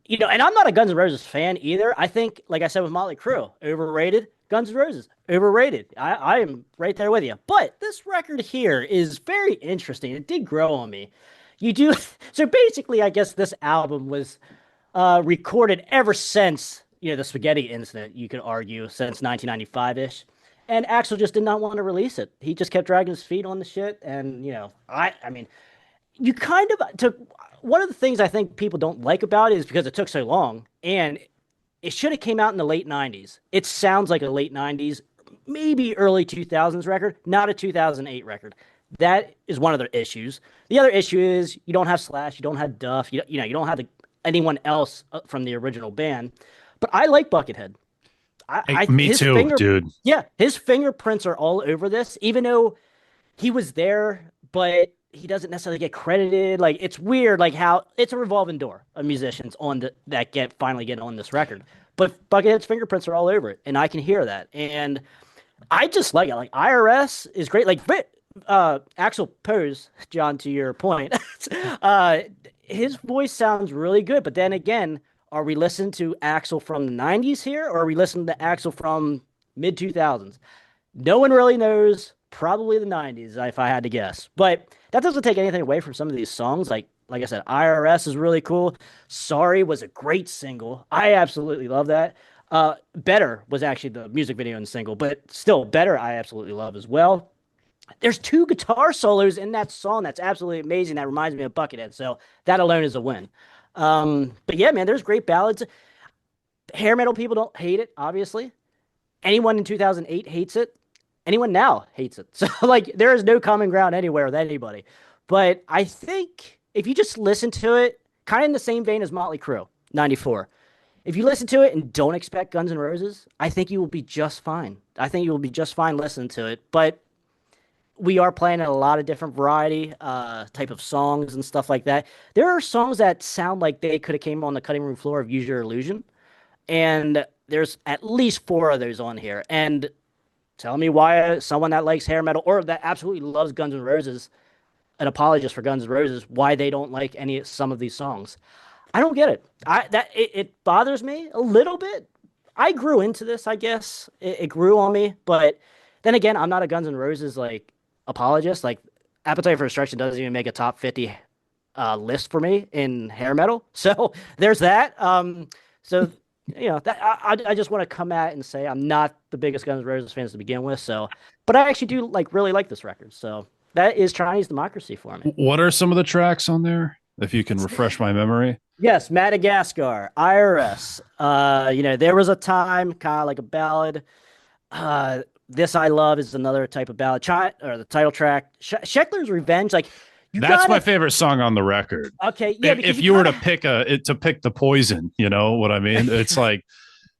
and I'm not a Guns N' Roses fan either. I think, like I said with Motley Crue, overrated. Guns N' Roses, overrated. I am right there with you. But this record here is very interesting. It did grow on me. You do so basically. I guess this album was recorded ever since the spaghetti incident. You could argue since 1995 ish. And Axel just did not want to release it. He just kept dragging his feet on the shit. And I mean, you kind of took one of the things I think people don't like about it is because it took so long, and it should have came out in the late 90s. It sounds like a late 90s, maybe early 2000s record, not a 2008 record. That is one of the issues. The other issue is you don't have Slash, you don't have Duff, you don't have anyone else from the original band. But I like Buckethead. Me His too, dude. Yeah, his fingerprints are all over this, even though he was there, but he doesn't necessarily get credited. Like it's weird, like how it's a revolving door of musicians that finally get on this record. But Buckethead's fingerprints are all over it, and I can hear that. And I just like it. Like IRS is great. Like Axel Pose, John, to your point, his voice sounds really good. But then again, are we listening to Axel from the 90s here, or are we listening to Axel from mid 2000s? No one really knows. Probably the 90s, if I had to guess. But that doesn't take anything away from some of these songs. Like I said, IRS is really cool. Sorry was a great single. I absolutely love that. Better was actually the music video and single, but still Better I absolutely love as well. There's two guitar solos in that song that's absolutely amazing. That reminds me of Buckethead. So that alone is a win. But yeah, man, there's great ballads. Hair metal people don't hate it, obviously. Anyone in 2008 hates it. Anyone now hates it. So, like, there is no common ground anywhere with anybody. But I think if you just listen to it, kind of in the same vein as Motley Crue, 94, if you listen to it and don't expect Guns N' Roses, I think you will be just fine. I think you will be just fine listening to it. But we are playing a lot of different variety type of songs and stuff like that. There are songs that sound like they could have came on the cutting room floor of Use Your Illusion. And there's at least 4 of those on here. And tell me why someone that likes hair metal or that absolutely loves Guns N' Roses, an apologist for Guns N' Roses, why they don't like some of these songs. I don't get it. It bothers me a little bit. I grew into this, I guess. It grew on me, but then again, I'm not a Guns N' Roses like apologist. Like Appetite for Destruction doesn't even make a top 50 list for me in hair metal. So there's that. So that I just want to come at and say I'm not the biggest Guns N' Roses fans to begin with. So, but I actually do really like this record. So that is Chinese Democracy for me. What are some of the tracks on there? If you can refresh my memory. Yes, Madagascar, IRS. There was a time, kind of like a ballad. This I Love is another type of ballad. Or the title track, Sheckler's Revenge. Like that's my favorite song on the record. Okay, yeah. If you were to pick the Poison, you know what I mean? It's like,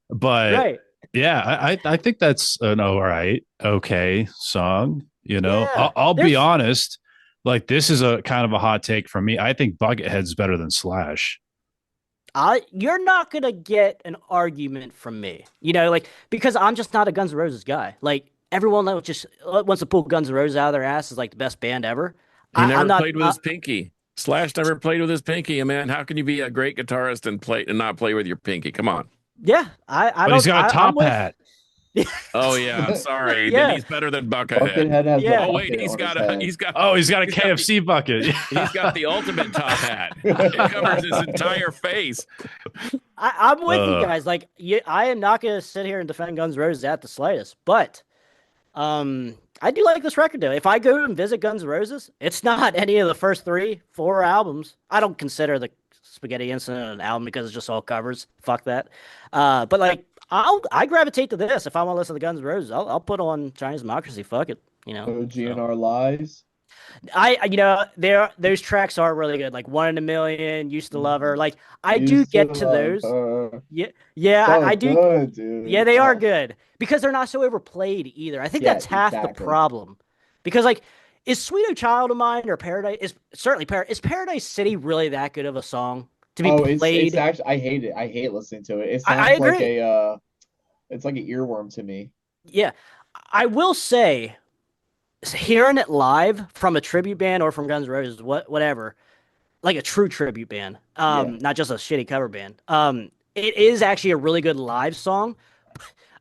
but right. Yeah, I think that's an all right, okay song. Yeah, I'll be honest. Like this is a kind of a hot take from me. I think Buckethead's better than Slash. You're not gonna get an argument from me, because I'm just not a Guns N' Roses guy. Like everyone that just wants to pull Guns N' Roses out of their ass is like the best band ever. He never played with his pinky. Slash never played with his pinky. Man, how can you be a great guitarist and not play with your pinky? Come on. Yeah, I But don't. he's got a I'm top with. hat. Oh yeah, I'm sorry. Then Yeah, he's better than Buckethead. Buckethead has a yeah. Oh wait, bucket on his head. Oh, he's got a he's got the KFC bucket. he's got the ultimate top hat. It covers his entire face. I'm with you Uh, guys. Like, I am not going to sit here and defend Guns N' Roses at the slightest, but I do like this record though. If I go and visit Guns N' Roses, it's not any of the first 4 albums. I don't consider the Spaghetti Incident an album because it's just all covers. Fuck that. But like, I gravitate to this if I want to listen to Guns N' Roses. I'll put on Chinese Democracy. Fuck it, you know. So. GNR Lies. Those tracks are really good. Like One in a Million, Used to Love Her. Like I do Used to get to love those. her. Yeah, So I do. good, dude. Yeah, they are Oh, good because they're not so overplayed either. I think yeah, that's half the exactly. problem. Because like, is Sweet O Child of Mine or Paradise is certainly is Paradise City really that good of a song to be Oh, it's played? actually I hate it. I hate listening to it. It I sounds like agree. it's like an earworm to me. Yeah, I will say, hearing it live from a tribute band or from Guns N' Roses, whatever, like a true tribute band, Yeah. not just a shitty cover band. It is actually a really good live song.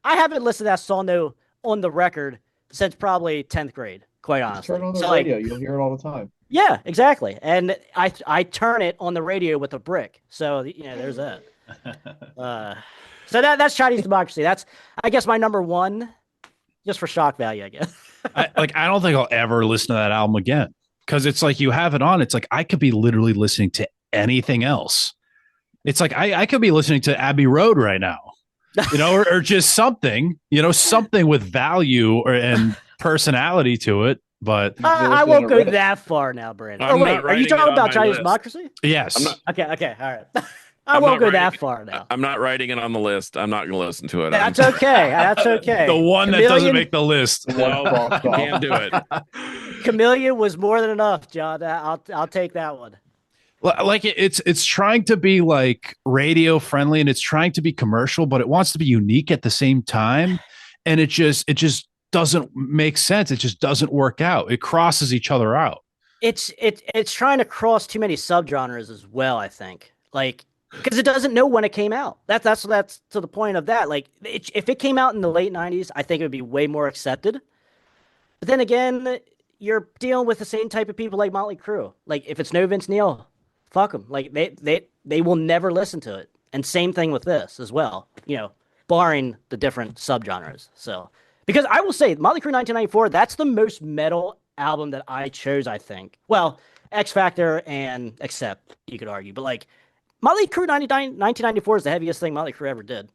I haven't listened to that song though on the record since probably 10th grade, quite Just turn honestly. it on the So like, radio. You'll hear it all the time. yeah, exactly. And I turn it on the radio with a brick. So there's that. So that's Chinese Democracy. That's I guess my number one, just for shock value, I guess. I don't think I'll ever listen to that album again because it's like you have it on. It's like I could be literally listening to anything else. It's like I could be listening to Abbey Road right now, or just something, something with value and personality to it. But I won't go that far now, Brandon. I'm Oh wait, not are you writing it talking on about my Chinese list. Democracy? yes, I'm not. Okay, all right. I I'm won't not go that writing- far now. I'm not writing it on the list. I'm not going to listen to it. That's okay. That's okay. the one that doesn't make the list. No, Crossed off. can't do it. Chameleon was more than enough, John. I'll take that one. Like it's trying to be like radio friendly and it's trying to be commercial, but it wants to be unique at the same time, and it just doesn't make sense. It just doesn't work out. It crosses each other out. It's trying to cross too many subgenres as well. I think like because it doesn't know when it came out. That's to the point of that. Like if it came out in the late '90s, I think it would be way more accepted. But then again, you're dealing with the same type of people like Motley Crue. Like if it's no Vince Neil, fuck them. Like they will never listen to it. And same thing with this as well. Barring the different subgenres. So because I will say Motley Crue 1994, that's the most metal album that I chose. I think. Well, X Factor and Accept, you could argue, but like Motley Crue 1994 is the heaviest thing Motley Crue ever did,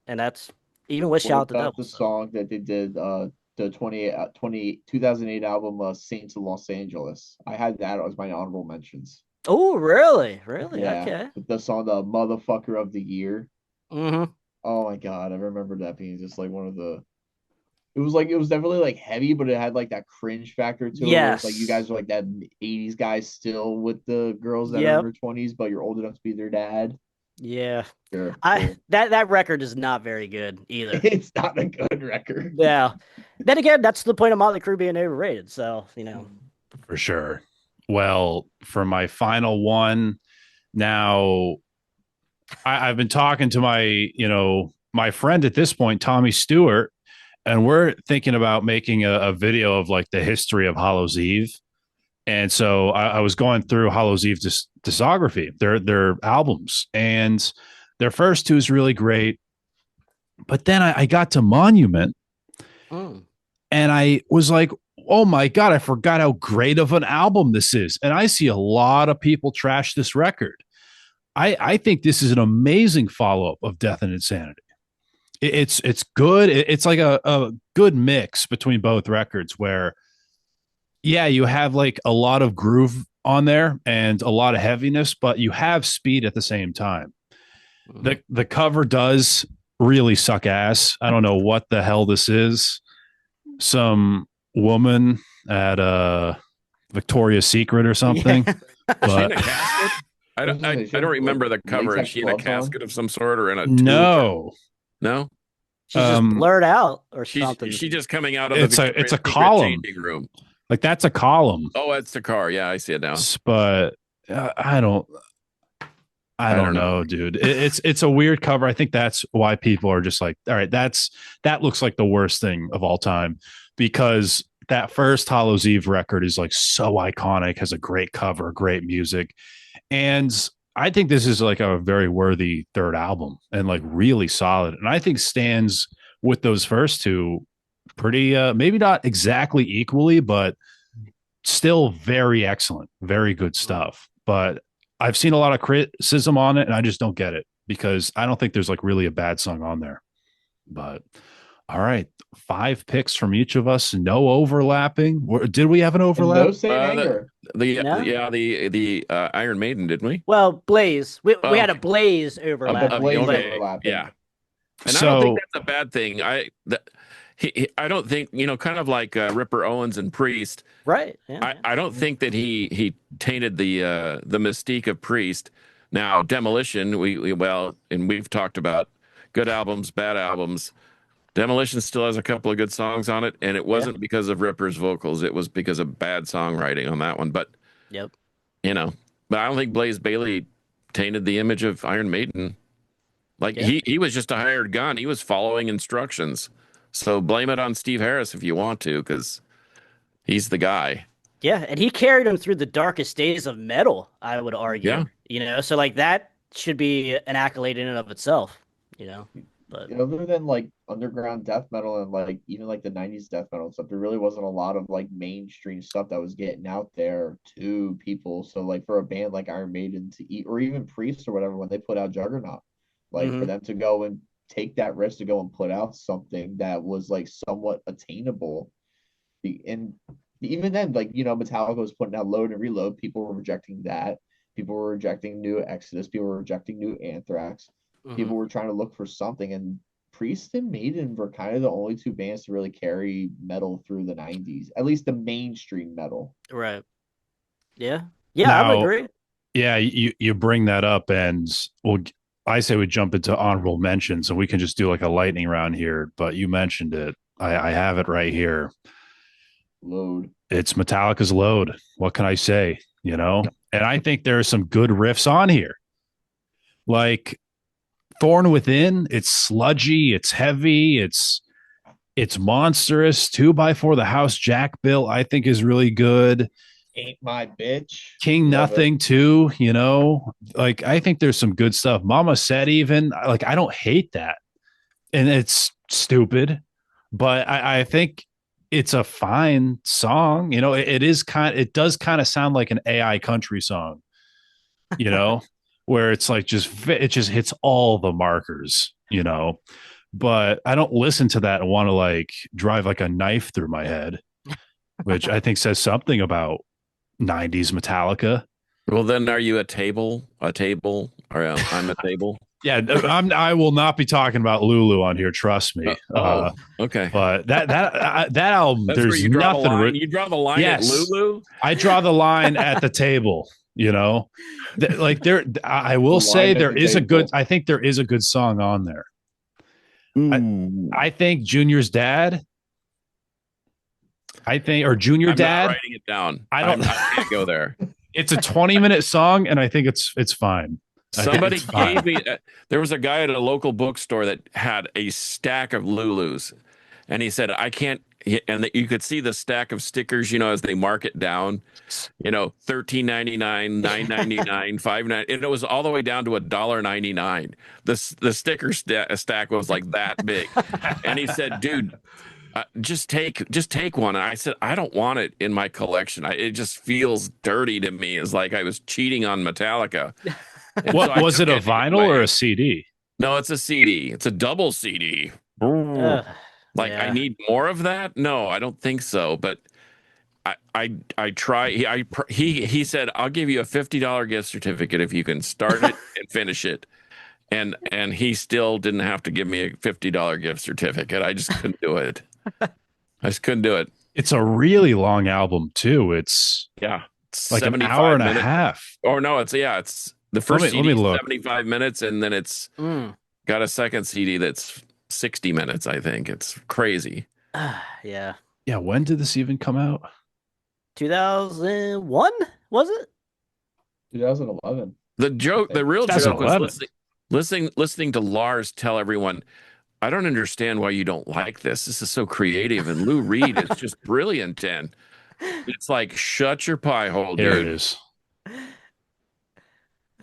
and that's even with What Shout Out the about Devil. the song that they did, the 2008 album, Saints of Los Angeles? I had that as my honorable mentions. Oh, really? Really? Yeah. Okay. The song, the Motherfucker of the Year. Mm-hmm. Oh my God, I remember that being just like one of the. It was definitely like heavy, but it had like that cringe factor to it. Yes. Like you guys are like that 80s guys still with the girls that are in their 20s, but you're old enough to be their dad. Yeah. Sure, Cool. That record is not very good either. It's not a good record. Yeah. Then again, that's the point of Motley Crue being overrated. So, For sure. Well, for my final one, now I've been talking to my friend at this point, Tommy Stewart, and we're thinking about making a video of like the history of Hallows Eve. And so I was going through Hallows Eve's discography, their albums, and their first two is really great. But then I got to Monument, and I was like, oh my God, I forgot how great of an album this is. And I see a lot of people trash this record. I think this is an amazing follow-up of Death and Insanity. It's good. It's like a good mix between both records where, yeah, you have like a lot of groove on there and a lot of heaviness, but you have speed at the same time. The cover does really suck ass. I don't know what the hell this is. Some woman at Victoria's Secret or something. Yeah. But I don't remember the cover. Is she in a casket of some sort or in a no. No? She's just blurred out or something. She's just coming out of it's a column. changing room. Like that's a column. Oh, it's the car. Yeah, I see it now. But I I don't know, dude. It's a weird cover. I think that's why people are just like, all right, that looks like the worst thing of all time, because that first Hallows Eve record is like so iconic, has a great cover, great music. And I think this is like a very worthy third album and like really solid. And I think stands with those first two pretty maybe not exactly equally, but still very excellent, very good stuff. But I've seen a lot of criticism on it, and I just don't get it because I don't think there's like really a bad song on there. But all right, 5 picks from each of us, no overlapping. Did we have an overlap? No Saint Anger. The Iron Maiden, didn't we? Well, Blaze. We had a Blaze The overlap. Blaze okay. overlapping. Yeah. And I So don't think that's a bad thing. I don't think, kind of like Ripper Owens and Priest. Right. Yeah. I don't think that he tainted the mystique of Priest. Now, Demolition, and we've talked about good albums, bad albums. Demolition still has a couple of good songs on it, and it wasn't because of Ripper's vocals. It was because of bad songwriting on that one. But Yep. But I don't think Blaze Bayley tainted the image of Iron Maiden. Like he was just a hired gun. He was following instructions. So blame it on Steve Harris if you want to, because he's the guy. Yeah, and he carried him through the darkest days of metal, I would argue. Yeah. So like that should be an accolade in and of itself, But Other than like underground death metal and like even like the 90s death metal stuff, there really wasn't a lot of like mainstream stuff that was getting out there to people. So like for a band like Iron Maiden to eat, or even Priest or whatever, when they put out Juggernaut, like for them to go and take that risk to go and put out something that was like somewhat attainable. And even then, like, Metallica was putting out Load and Reload. People were rejecting that. People were rejecting new Exodus. People were rejecting new Anthrax. People were trying to look for something. And Priest and Maiden were kind of the only two bands to really carry metal through the 90s, at least the mainstream metal. Right. Yeah. Yeah, Now, I would agree. yeah, you bring that up, and I say we jump into honorable mentions, and we can just do like a lightning round here. But you mentioned it. I have it right here. Load. It's Metallica's Load. What can I say? And I think there are some good riffs on here. Like Thorn Within, it's sludgy, it's heavy, it's monstrous. 2x4 The House Jack Bill, I think, is really good. Ain't My Bitch. King Nothing too, like I think there's some good stuff. Mama Said, even like I don't hate that, and it's stupid, but I think it's a fine song. It does kind of sound like an AI country song, where it's like it just hits all the markers, but I don't listen to that and want to like drive like a knife through my head, which I think says something about 90s Metallica. Well, then are you a table? Or I'm a table? Yeah, I will not be talking about Lulu on here. Trust me. Okay. But that album, That's there's where you draw nothing. the line. You draw the line at Lulu. I draw the line at the table. Like I will say there is a good. I think there is a good song on there. I think Junior's Dad. Or Junior I'm Dad. not writing it down. I can't go there. It's a 20-minute song, and I think it's fine. Somebody gave me. There was a guy at a local bookstore that had a stack of Lulus, and he said, "I can't." And you could see the stack of stickers, as they mark it down. $13.99, $9.99, $5.99, and it was all the way down to $1.99. The sticker stack was like that big, and he said, "Dude, just take one." And I said, "I don't want it in my collection. It just feels dirty to me. It's like I was cheating on Metallica." What was it, a vinyl or a CD? No, it's a CD. It's a double CD. I need more of that? No, I don't think so. But I try. He said, "I'll give you a $50 gift certificate if you can start it and finish it." And he still didn't have to give me a $50 gift certificate. I just couldn't do it. It's a really long album too. It's like an hour and a half. Or no, it's the first CD is 75 minutes, and then it's got a second CD that's 60 minutes, I think. It's crazy. Yeah. Yeah, when did this even come out? 2001, was it? 2011. The real joke was 2011. listening to Lars tell everyone, I don't understand why you don't like this. This is so creative, and Lou Reed is just brilliant. And it's like, shut your pie hole, Here it dude. is.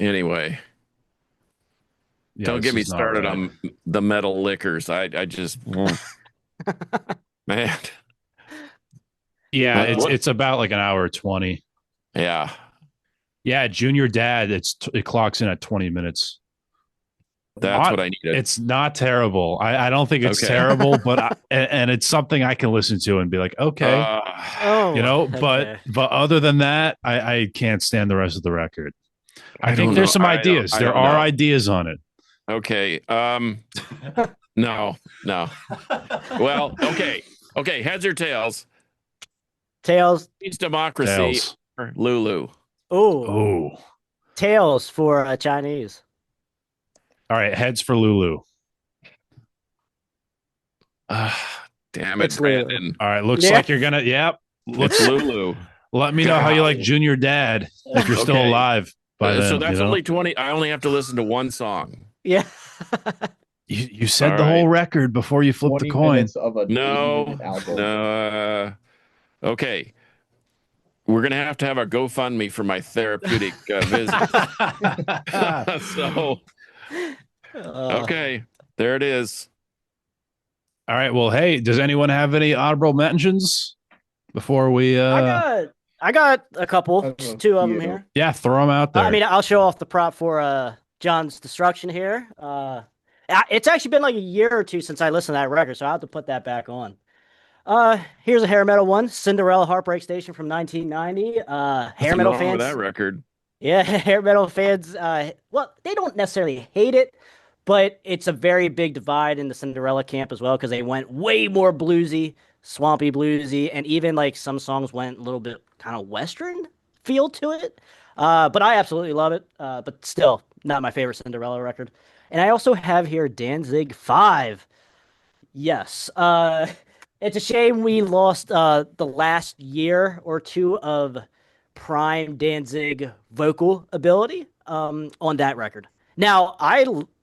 Anyway, Yeah, don't this get me is not started right. on the metal liquors. I just, man, Yeah, Like, what? it's about like an hour 20. Yeah, Yeah, Junior Dad, it clocks in at 20 minutes. that's what I needed. It's not terrible. I don't think it's Okay. terrible, but and it's something I can listen to and be like, okay, Oh, but okay. other than that, I can't stand the rest of the record. I I think don't there's know. some ideas. I There don't are know. ideas on it. Okay. No. Well, okay. Okay. Heads or tails? Tails. Peace, democracy, Tails. or Lulu. Oh, Oh, tails for Chinese. all right. Heads for Lulu. Damn it, It's Lulu. Brandon. All right. Looks Yeah. like you're gonna. Yep. It's Lulu. Let me know how you like Golly. Junior Dad if you're still Okay. alive by then. So that's only 20. I only have to listen to one song. Yeah. You said All the whole right. record before you flipped the 20 coin. minutes of an 80-minute No. album. No. Okay. We're going to have a GoFundMe for my therapeutic visit. So, okay. There it is. All right. Well, hey, does anyone have any honorable mentions before we? I got a couple, just two of them here. Yeah, throw them out there. I mean, I'll show off the prop for John's destruction here. It's actually been like a year or two since I listened to that record, so I have to put that back on. Here's a hair metal one, Cinderella Heartbreak Station from 1990. Hair metal wrong fans. with that record. Yeah, hair metal fans. Well, they don't necessarily hate it, but it's a very big divide in the Cinderella camp as well because they went way more bluesy, swampy bluesy, and even like some songs went a little bit kind of Western feel to it. But I absolutely love it. But still, not my favorite Cinderella record. And I also have here Danzig 5. Yes. It's a shame we lost the last year or two of prime Danzig vocal ability on that record. Now,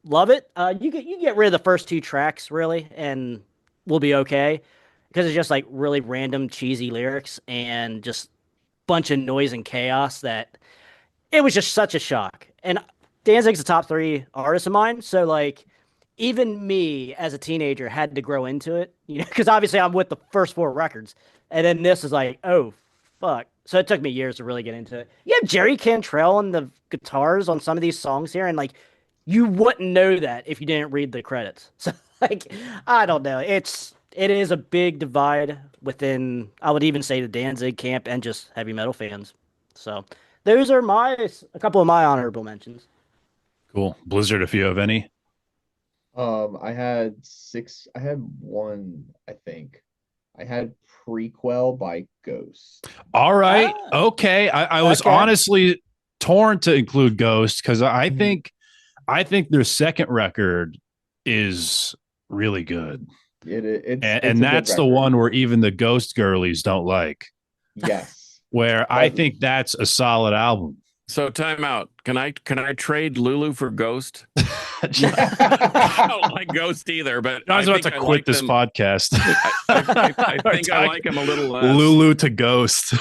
love it. You get rid of the first two tracks, really, and we'll be okay. Because it's just like really random, cheesy lyrics and just bunch of noise and chaos that it was just such a shock. And Danzig's a top 3 artist of mine, so like even me as a teenager had to grow into it, because obviously I'm with the first 4 records, and then this is like, oh fuck. So it took me years to really get into it. You have Jerry Cantrell on the guitars on some of these songs here, and like you wouldn't know that if you didn't read the credits. So like I don't know. It is a big divide within, I would even say, the Danzig camp and just heavy metal fans. So those are a couple of my honorable mentions. Cool. Blizzard, if you have any. I had 6. I had one, I think. I had Prequel by Ghost. All right. Ah. Okay. I was Okay. honestly torn to include Ghost because I Mhm. think their second record is really good. It's And a good that's the record. one where even the Ghost girlies don't like. Yes. Where I think that's a solid album. So time out. Can I trade Lulu for Ghost? I don't like Ghost either, but I was about to think I quit like this them. podcast. I think I like him a little less. Lulu to Ghost.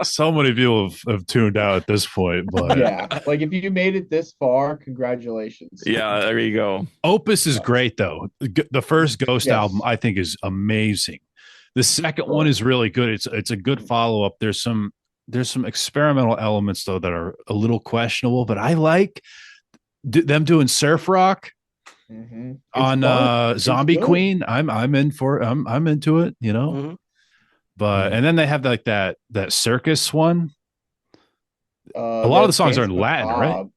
So many people have tuned out at this point, but Yeah. Like if you made it this far, congratulations. Yeah, there you go. Opus is great though. The first Ghost Yes. album I think is amazing. The second one is really good. It's a good follow up. There's some experimental elements though that are a little questionable, but I like them doing surf rock Mhm. It's on fun. It's Zombie good. Queen. I'm into it, Mhm. But and then they have like that circus one. A lot They of the have songs are Dance in Latin, right? Macabre.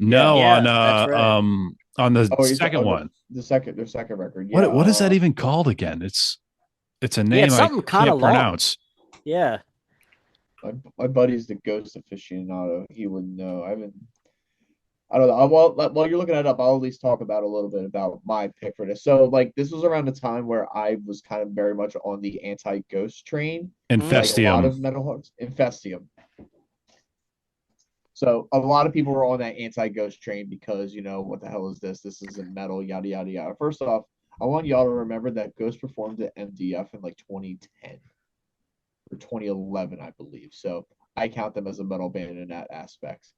No, Yeah, that's right. on the Oh, second one. their second record. Yeah. What is that even called again? It's a name it's I something kinda can't long. pronounce. Yeah. My buddy's the Ghost aficionado. He would know. I don't know. While you're looking it up, I'll at least talk about a little bit about my pick for this. So, like, this was around the time where I was kind of very much on the anti-Ghost train. Like a lot Infestium. of metal hearts. Infestium. So a lot of people were on that anti-ghost train because, what the hell is this? This isn't metal, yada yada yada. First off, I want y'all to remember that Ghost performed at MDF in like 2010 or 2011, I believe. So I count them as a metal band in that aspect.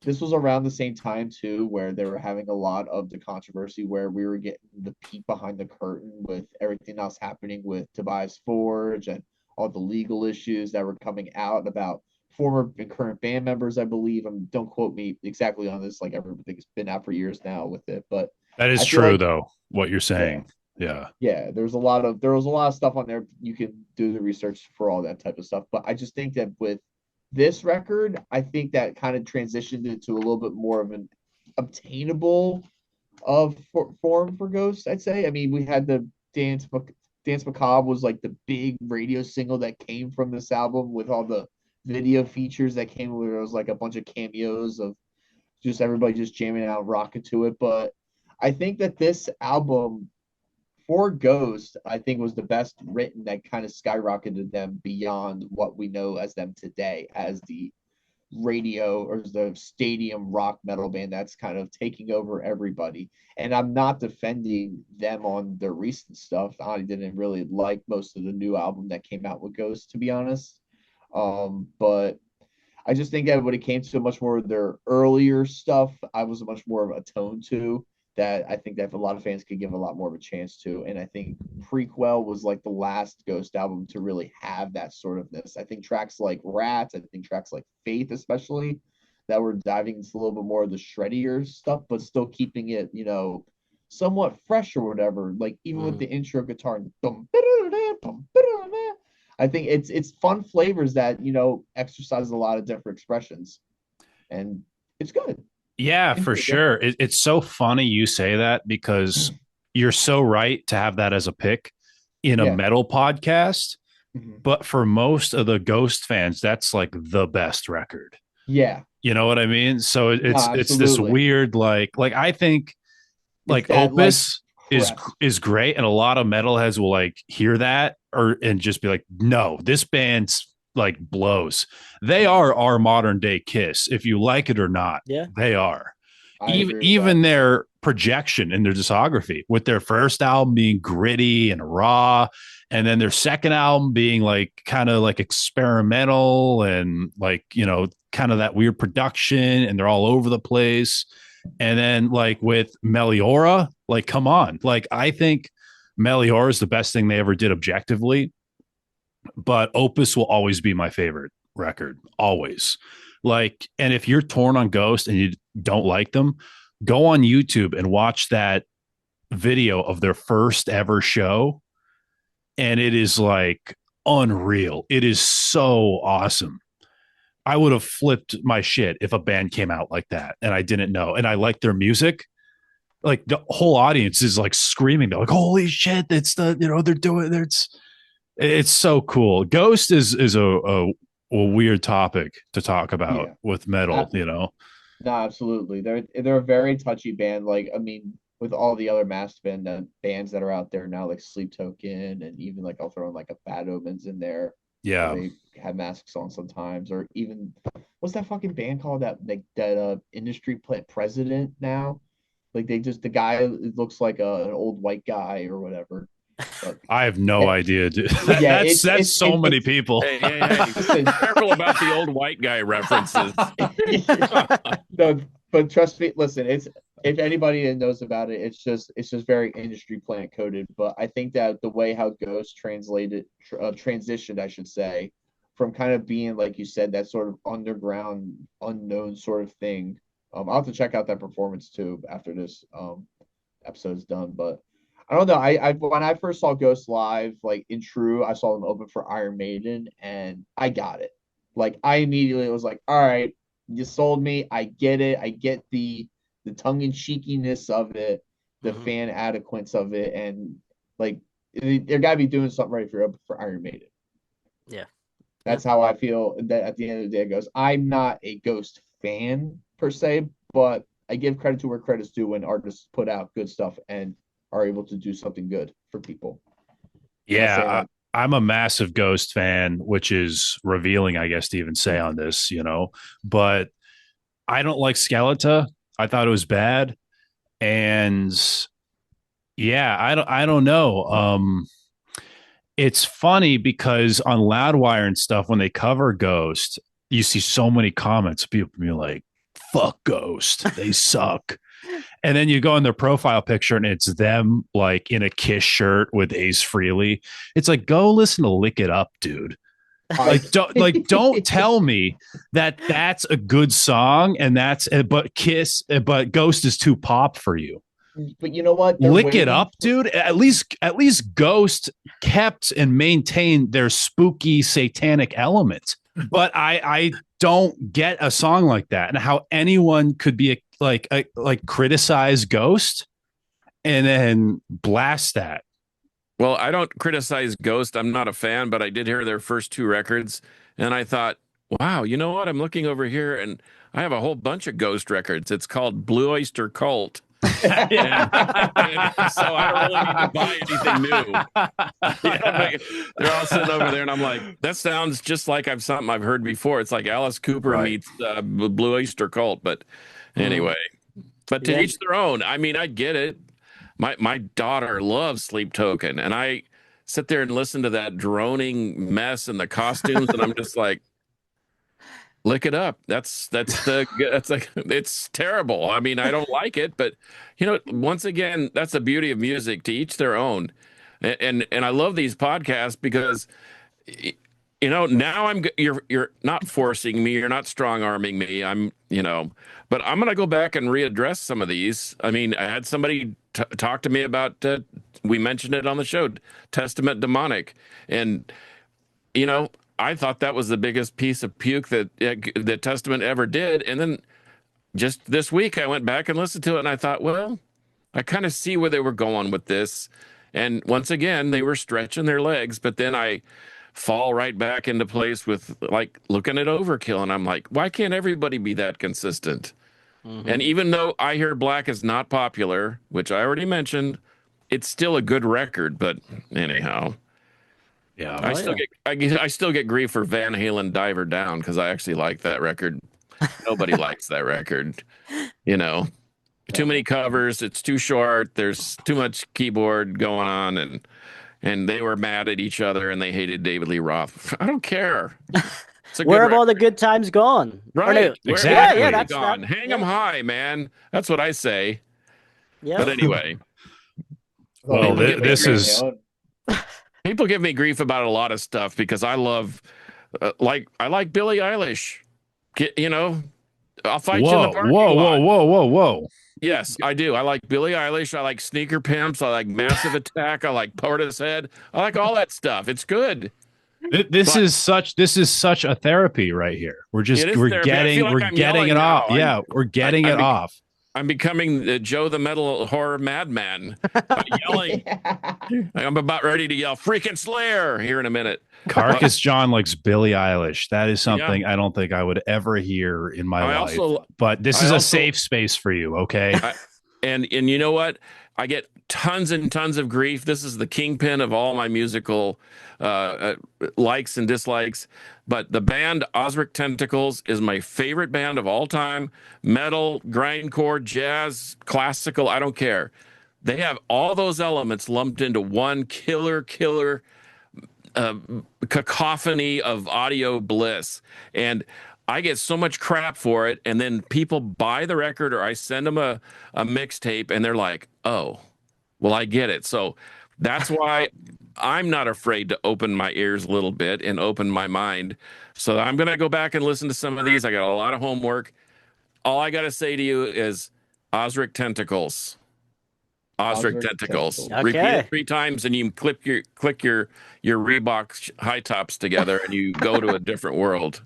This was around the same time too, where they were having a lot of the controversy where we were getting the peek behind the curtain with everything else happening with Tobias Forge and all the legal issues that were coming out about former and current band members, I believe. Don't quote me exactly on this, like everything's been out for years now with it, but That is I feel true, like though, what you're yeah, saying. Yeah. yeah, there was a lot of stuff on there. You can do the research for all that type of stuff. But I just think that with this record, I think that kind of transitioned into a little bit more of an obtainable form for Ghost, I'd say. I mean, we had the Dance Macabre was like the big radio single that came from this album with all the video features that came where it was like a bunch of cameos of just everybody just jamming out, rocking to it. But I think that this album for Ghost, I think was the best written that kind of skyrocketed them beyond what we know as them today as the radio or the stadium rock metal band that's kind of taking over everybody. And I'm not defending them on their recent stuff. I didn't really like most of the new album that came out with Ghost, to be honest. But I just think that when it came to much more of their earlier stuff, I was much more of a tone to that. I think that a lot of fans could give a lot more of a chance to. And I think Prequel was like the last Ghost album to really have that sort of this. I think tracks like Rats, I think tracks like Faith, especially, that were diving into a little bit more of the shreddier stuff, but still keeping it, somewhat fresh or whatever. Like even with the intro guitar, I think it's fun flavors that exercise a lot of different expressions, and it's good. Yeah, for sure. It's so funny you say that because you're so right to have that as a pick in a Yeah. metal podcast. Mhm. But for most of the Ghost fans, that's like the best record. Yeah. You know what I mean? So No, it's this absolutely. weird like I think It's like that like Opus crest. is great, and a lot of metalheads will like hear that or and just be like, no, this band's like blows. They are our modern day Kiss, if you like it or not. Yeah. They are. I Even agree with even that. their projection in their discography, with their first album being gritty and raw, and then their second album being like kind of like experimental and like kind of that weird production, and they're all over the place. And then like with Meliora, like come on, like I think Meliora is the best thing they ever did objectively, but Opus will always be my favorite record, always. Like, and if you're torn on Ghost and you don't like them, go on YouTube and watch that video of their first ever show, and it is like unreal. It is so awesome. I would have flipped my shit if a band came out like that and I didn't know. And I like their music. Like the whole audience is like screaming. They're like, holy shit, it's they're doing it's so cool. Ghost is a weird topic to talk about Yeah. with metal, No, absolutely. They're a very touchy band. Like, I mean, with all the other masked bands that are out there now, like Sleep Token, and even like I'll throw in like a Bad Omens in there, where Yeah. they have masks on sometimes, or even what's that fucking band called that industry president now? Like the guy looks like an old white guy or whatever. But I have no yeah, idea, dude. yeah, That's so many people. Hey, listen, careful about the old white guy references. no, but trust me, listen, it's if anybody knows about it, it's just very industry plant coded. But I think that the way how Ghost transitioned, I should say, from kind of being like you said, that sort of underground, unknown sort of thing. I'll have to check out that performance too after this episode's done. But I don't know. I when I first saw Ghost live, like in True, I saw them open for Iron Maiden, and I got it. Like I immediately was like, all right, you sold me. I get it. I get the tongue in cheekiness of it, the fan adequacy of it, and like they're gotta be doing something right for Iron Maiden. Yeah. That's how I feel. That at the end of the day, it goes. I'm not a Ghost fan per se, but I give credit to where credit's due when artists put out good stuff and are able to do something good for people. I'm not saying Yeah, that. I'm a massive Ghost fan, which is revealing, I guess, to even say on this, but I don't like Skeletor. I thought it was bad. And yeah, I don't know. It's funny because on Loudwire and stuff, when they cover Ghost, you see so many comments, people be like, fuck Ghost, they suck. And then you go in their profile picture and it's them like in a Kiss shirt with Ace Frehley. It's like, go listen to Lick It Up, dude. Don't tell me that that's a good song and but Ghost is too pop for you. But you know what? Lick It Up, dude. At least Ghost kept and maintained their spooky satanic element. But I don't get a song like that and how anyone could be like criticize Ghost and then blast that. Well, I don't criticize Ghost. I'm not a fan, but I did hear their first two records, and I thought, wow, you know what? I'm looking over here, and I have a whole bunch of Ghost records. It's called Blue Oyster Cult. and so I don't really need to buy anything new. They're all sitting over there, and I'm like, that sounds just like something I've heard before. It's like Alice Cooper meets Blue Oyster Cult. But anyway, but to each their own. I mean, I get it. My daughter loves Sleep Token, and I sit there and listen to that droning mess and the costumes, and I'm just like, lick it up. It's terrible. I mean, I don't like it, but once again, that's the beauty of music. To each their own, and I love these podcasts because now you're not forcing me, you're not strong arming me. But I'm gonna go back and readdress some of these. I mean, I had somebody talk to me about we mentioned it on the show, Testament Demonic, and I thought that was the biggest piece of puke that Testament ever did. And then just this week, I went back and listened to it, and I thought, well, I kind of see where they were going with this. And once again, they were stretching their legs, but then I fall right back into place with like looking at Overkill, and I'm like, why can't everybody be that consistent? Mm-hmm. And even though I Hear Black is not popular, which I already mentioned, it's still a good record. But anyhow, yeah, I still get grief for Van Halen Diver Down because I actually like that record. Nobody likes that record, Too many covers. It's too short. There's too much keyboard going on, and they were mad at each other and they hated David Lee Roth. I don't care. Where have all the good times gone? Right. Exactly. Yeah, that's gone. Hang them high, man. That's what I say. Yeah. But anyway. Well, this is. People give me grief about a lot of stuff because I love, I like Billie Eilish. I'll fight you in the parking lot. Whoa. Yes, I do. I like Billie Eilish. I like Sneaker Pimps. I like Massive Attack. I like Portishead. I like all that stuff. It's good. This is such a therapy right here. We're getting it off. Yeah, we're getting it off. I'm becoming Joe the Metal Horror Madman by yelling. I'm about ready to yell freaking Slayer here in a minute. Carcass John likes Billie Eilish. That is something I don't think I would ever hear in my life. But this is a safe space for you, okay? And you know what? I get tons and tons of grief. This is the kingpin of all my musical likes and dislikes. But the band Osric Tentacles is my favorite band of all time. Metal, grindcore, jazz, classical, I don't care. They have all those elements lumped into one killer cacophony of audio bliss. And I get so much crap for it. And then people buy the record or I send them a mixtape and they're like, oh, well, I get it. So that's why I'm not afraid to open my ears a little bit and open my mind. So I'm going to go back and listen to some of these. I got a lot of homework. All I got to say to you is Osric Tentacles. Osric Tentacles. Okay. Repeat it 3 times and you click your Reebok high tops together and you go to a different world.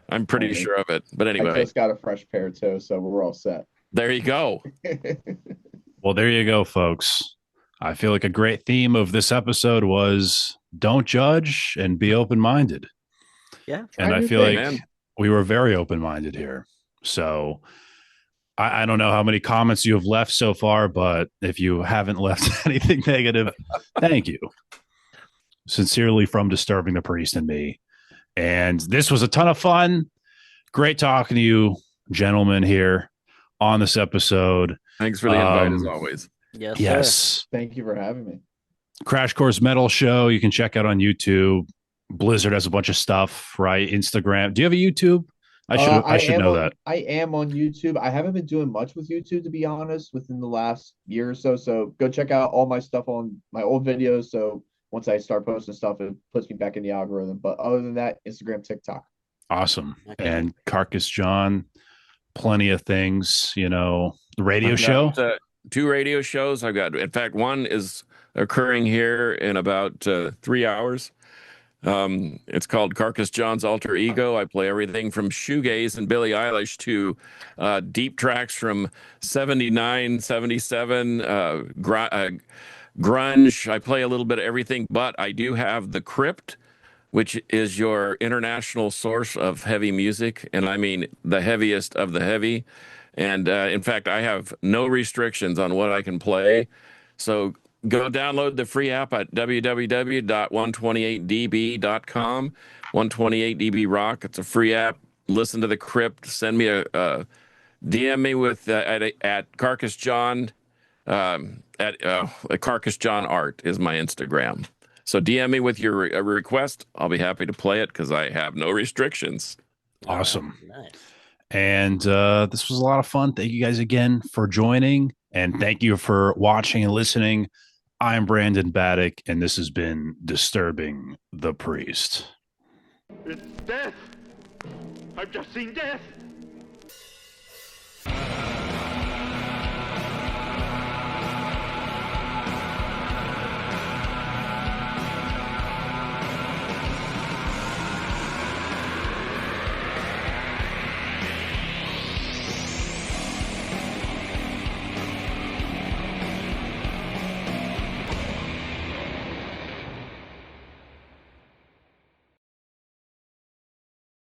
I'm pretty sure of it. But anyway. I just got a fresh pair too, so we're all set. There you go. Well, there you go, folks. I feel like a great theme of this episode was don't judge and be open-minded. Yeah. And I feel like we were very open-minded here. So I don't know how many comments you have left so far, but if you haven't left anything negative, thank you. Sincerely from Disturbing the Priest and me. And this was a ton of fun. Great talking to you. gentlemen here on this episode. Thanks for the invite, as always. Yes, Yes. sir. Thank you for having me. Crash Course Metal Show. You can check out on YouTube. Blizzard has a bunch of stuff, right? Instagram. Do you have a YouTube? I should know that. I am on YouTube. I haven't been doing much with YouTube, to be honest, within the last year or so. So go check out all my stuff on my old videos. So once I start posting stuff, it puts me back in the algorithm. But other than that, Instagram, TikTok. Awesome. Okay. And Carcass John, plenty of things, the radio show. 2 radio shows. In fact, one is occurring here in about 3 hours. It's called Carcass John's Alter Ego. I play everything from shoegaze and Billie Eilish to deep tracks from 79, 77, grunge. I play a little bit of everything, but I do have The Crypt, which is your international source of heavy music. And I mean the heaviest of the heavy. And in fact, I have no restrictions on what I can play. So go download the free app at www.128db.com. 128db Rock. It's a free app. Listen to The Crypt. Send me a DM me with at Carcass John. At Carcass John Art is my Instagram. So DM me with your request. I'll be happy to play it because I have no restrictions. Awesome. Nice. And this was a lot of fun. Thank you guys again for joining. And thank you for watching and listening. I'm Brandon Battick, and this has been Disturbing the Priest. It's death! I've just seen death!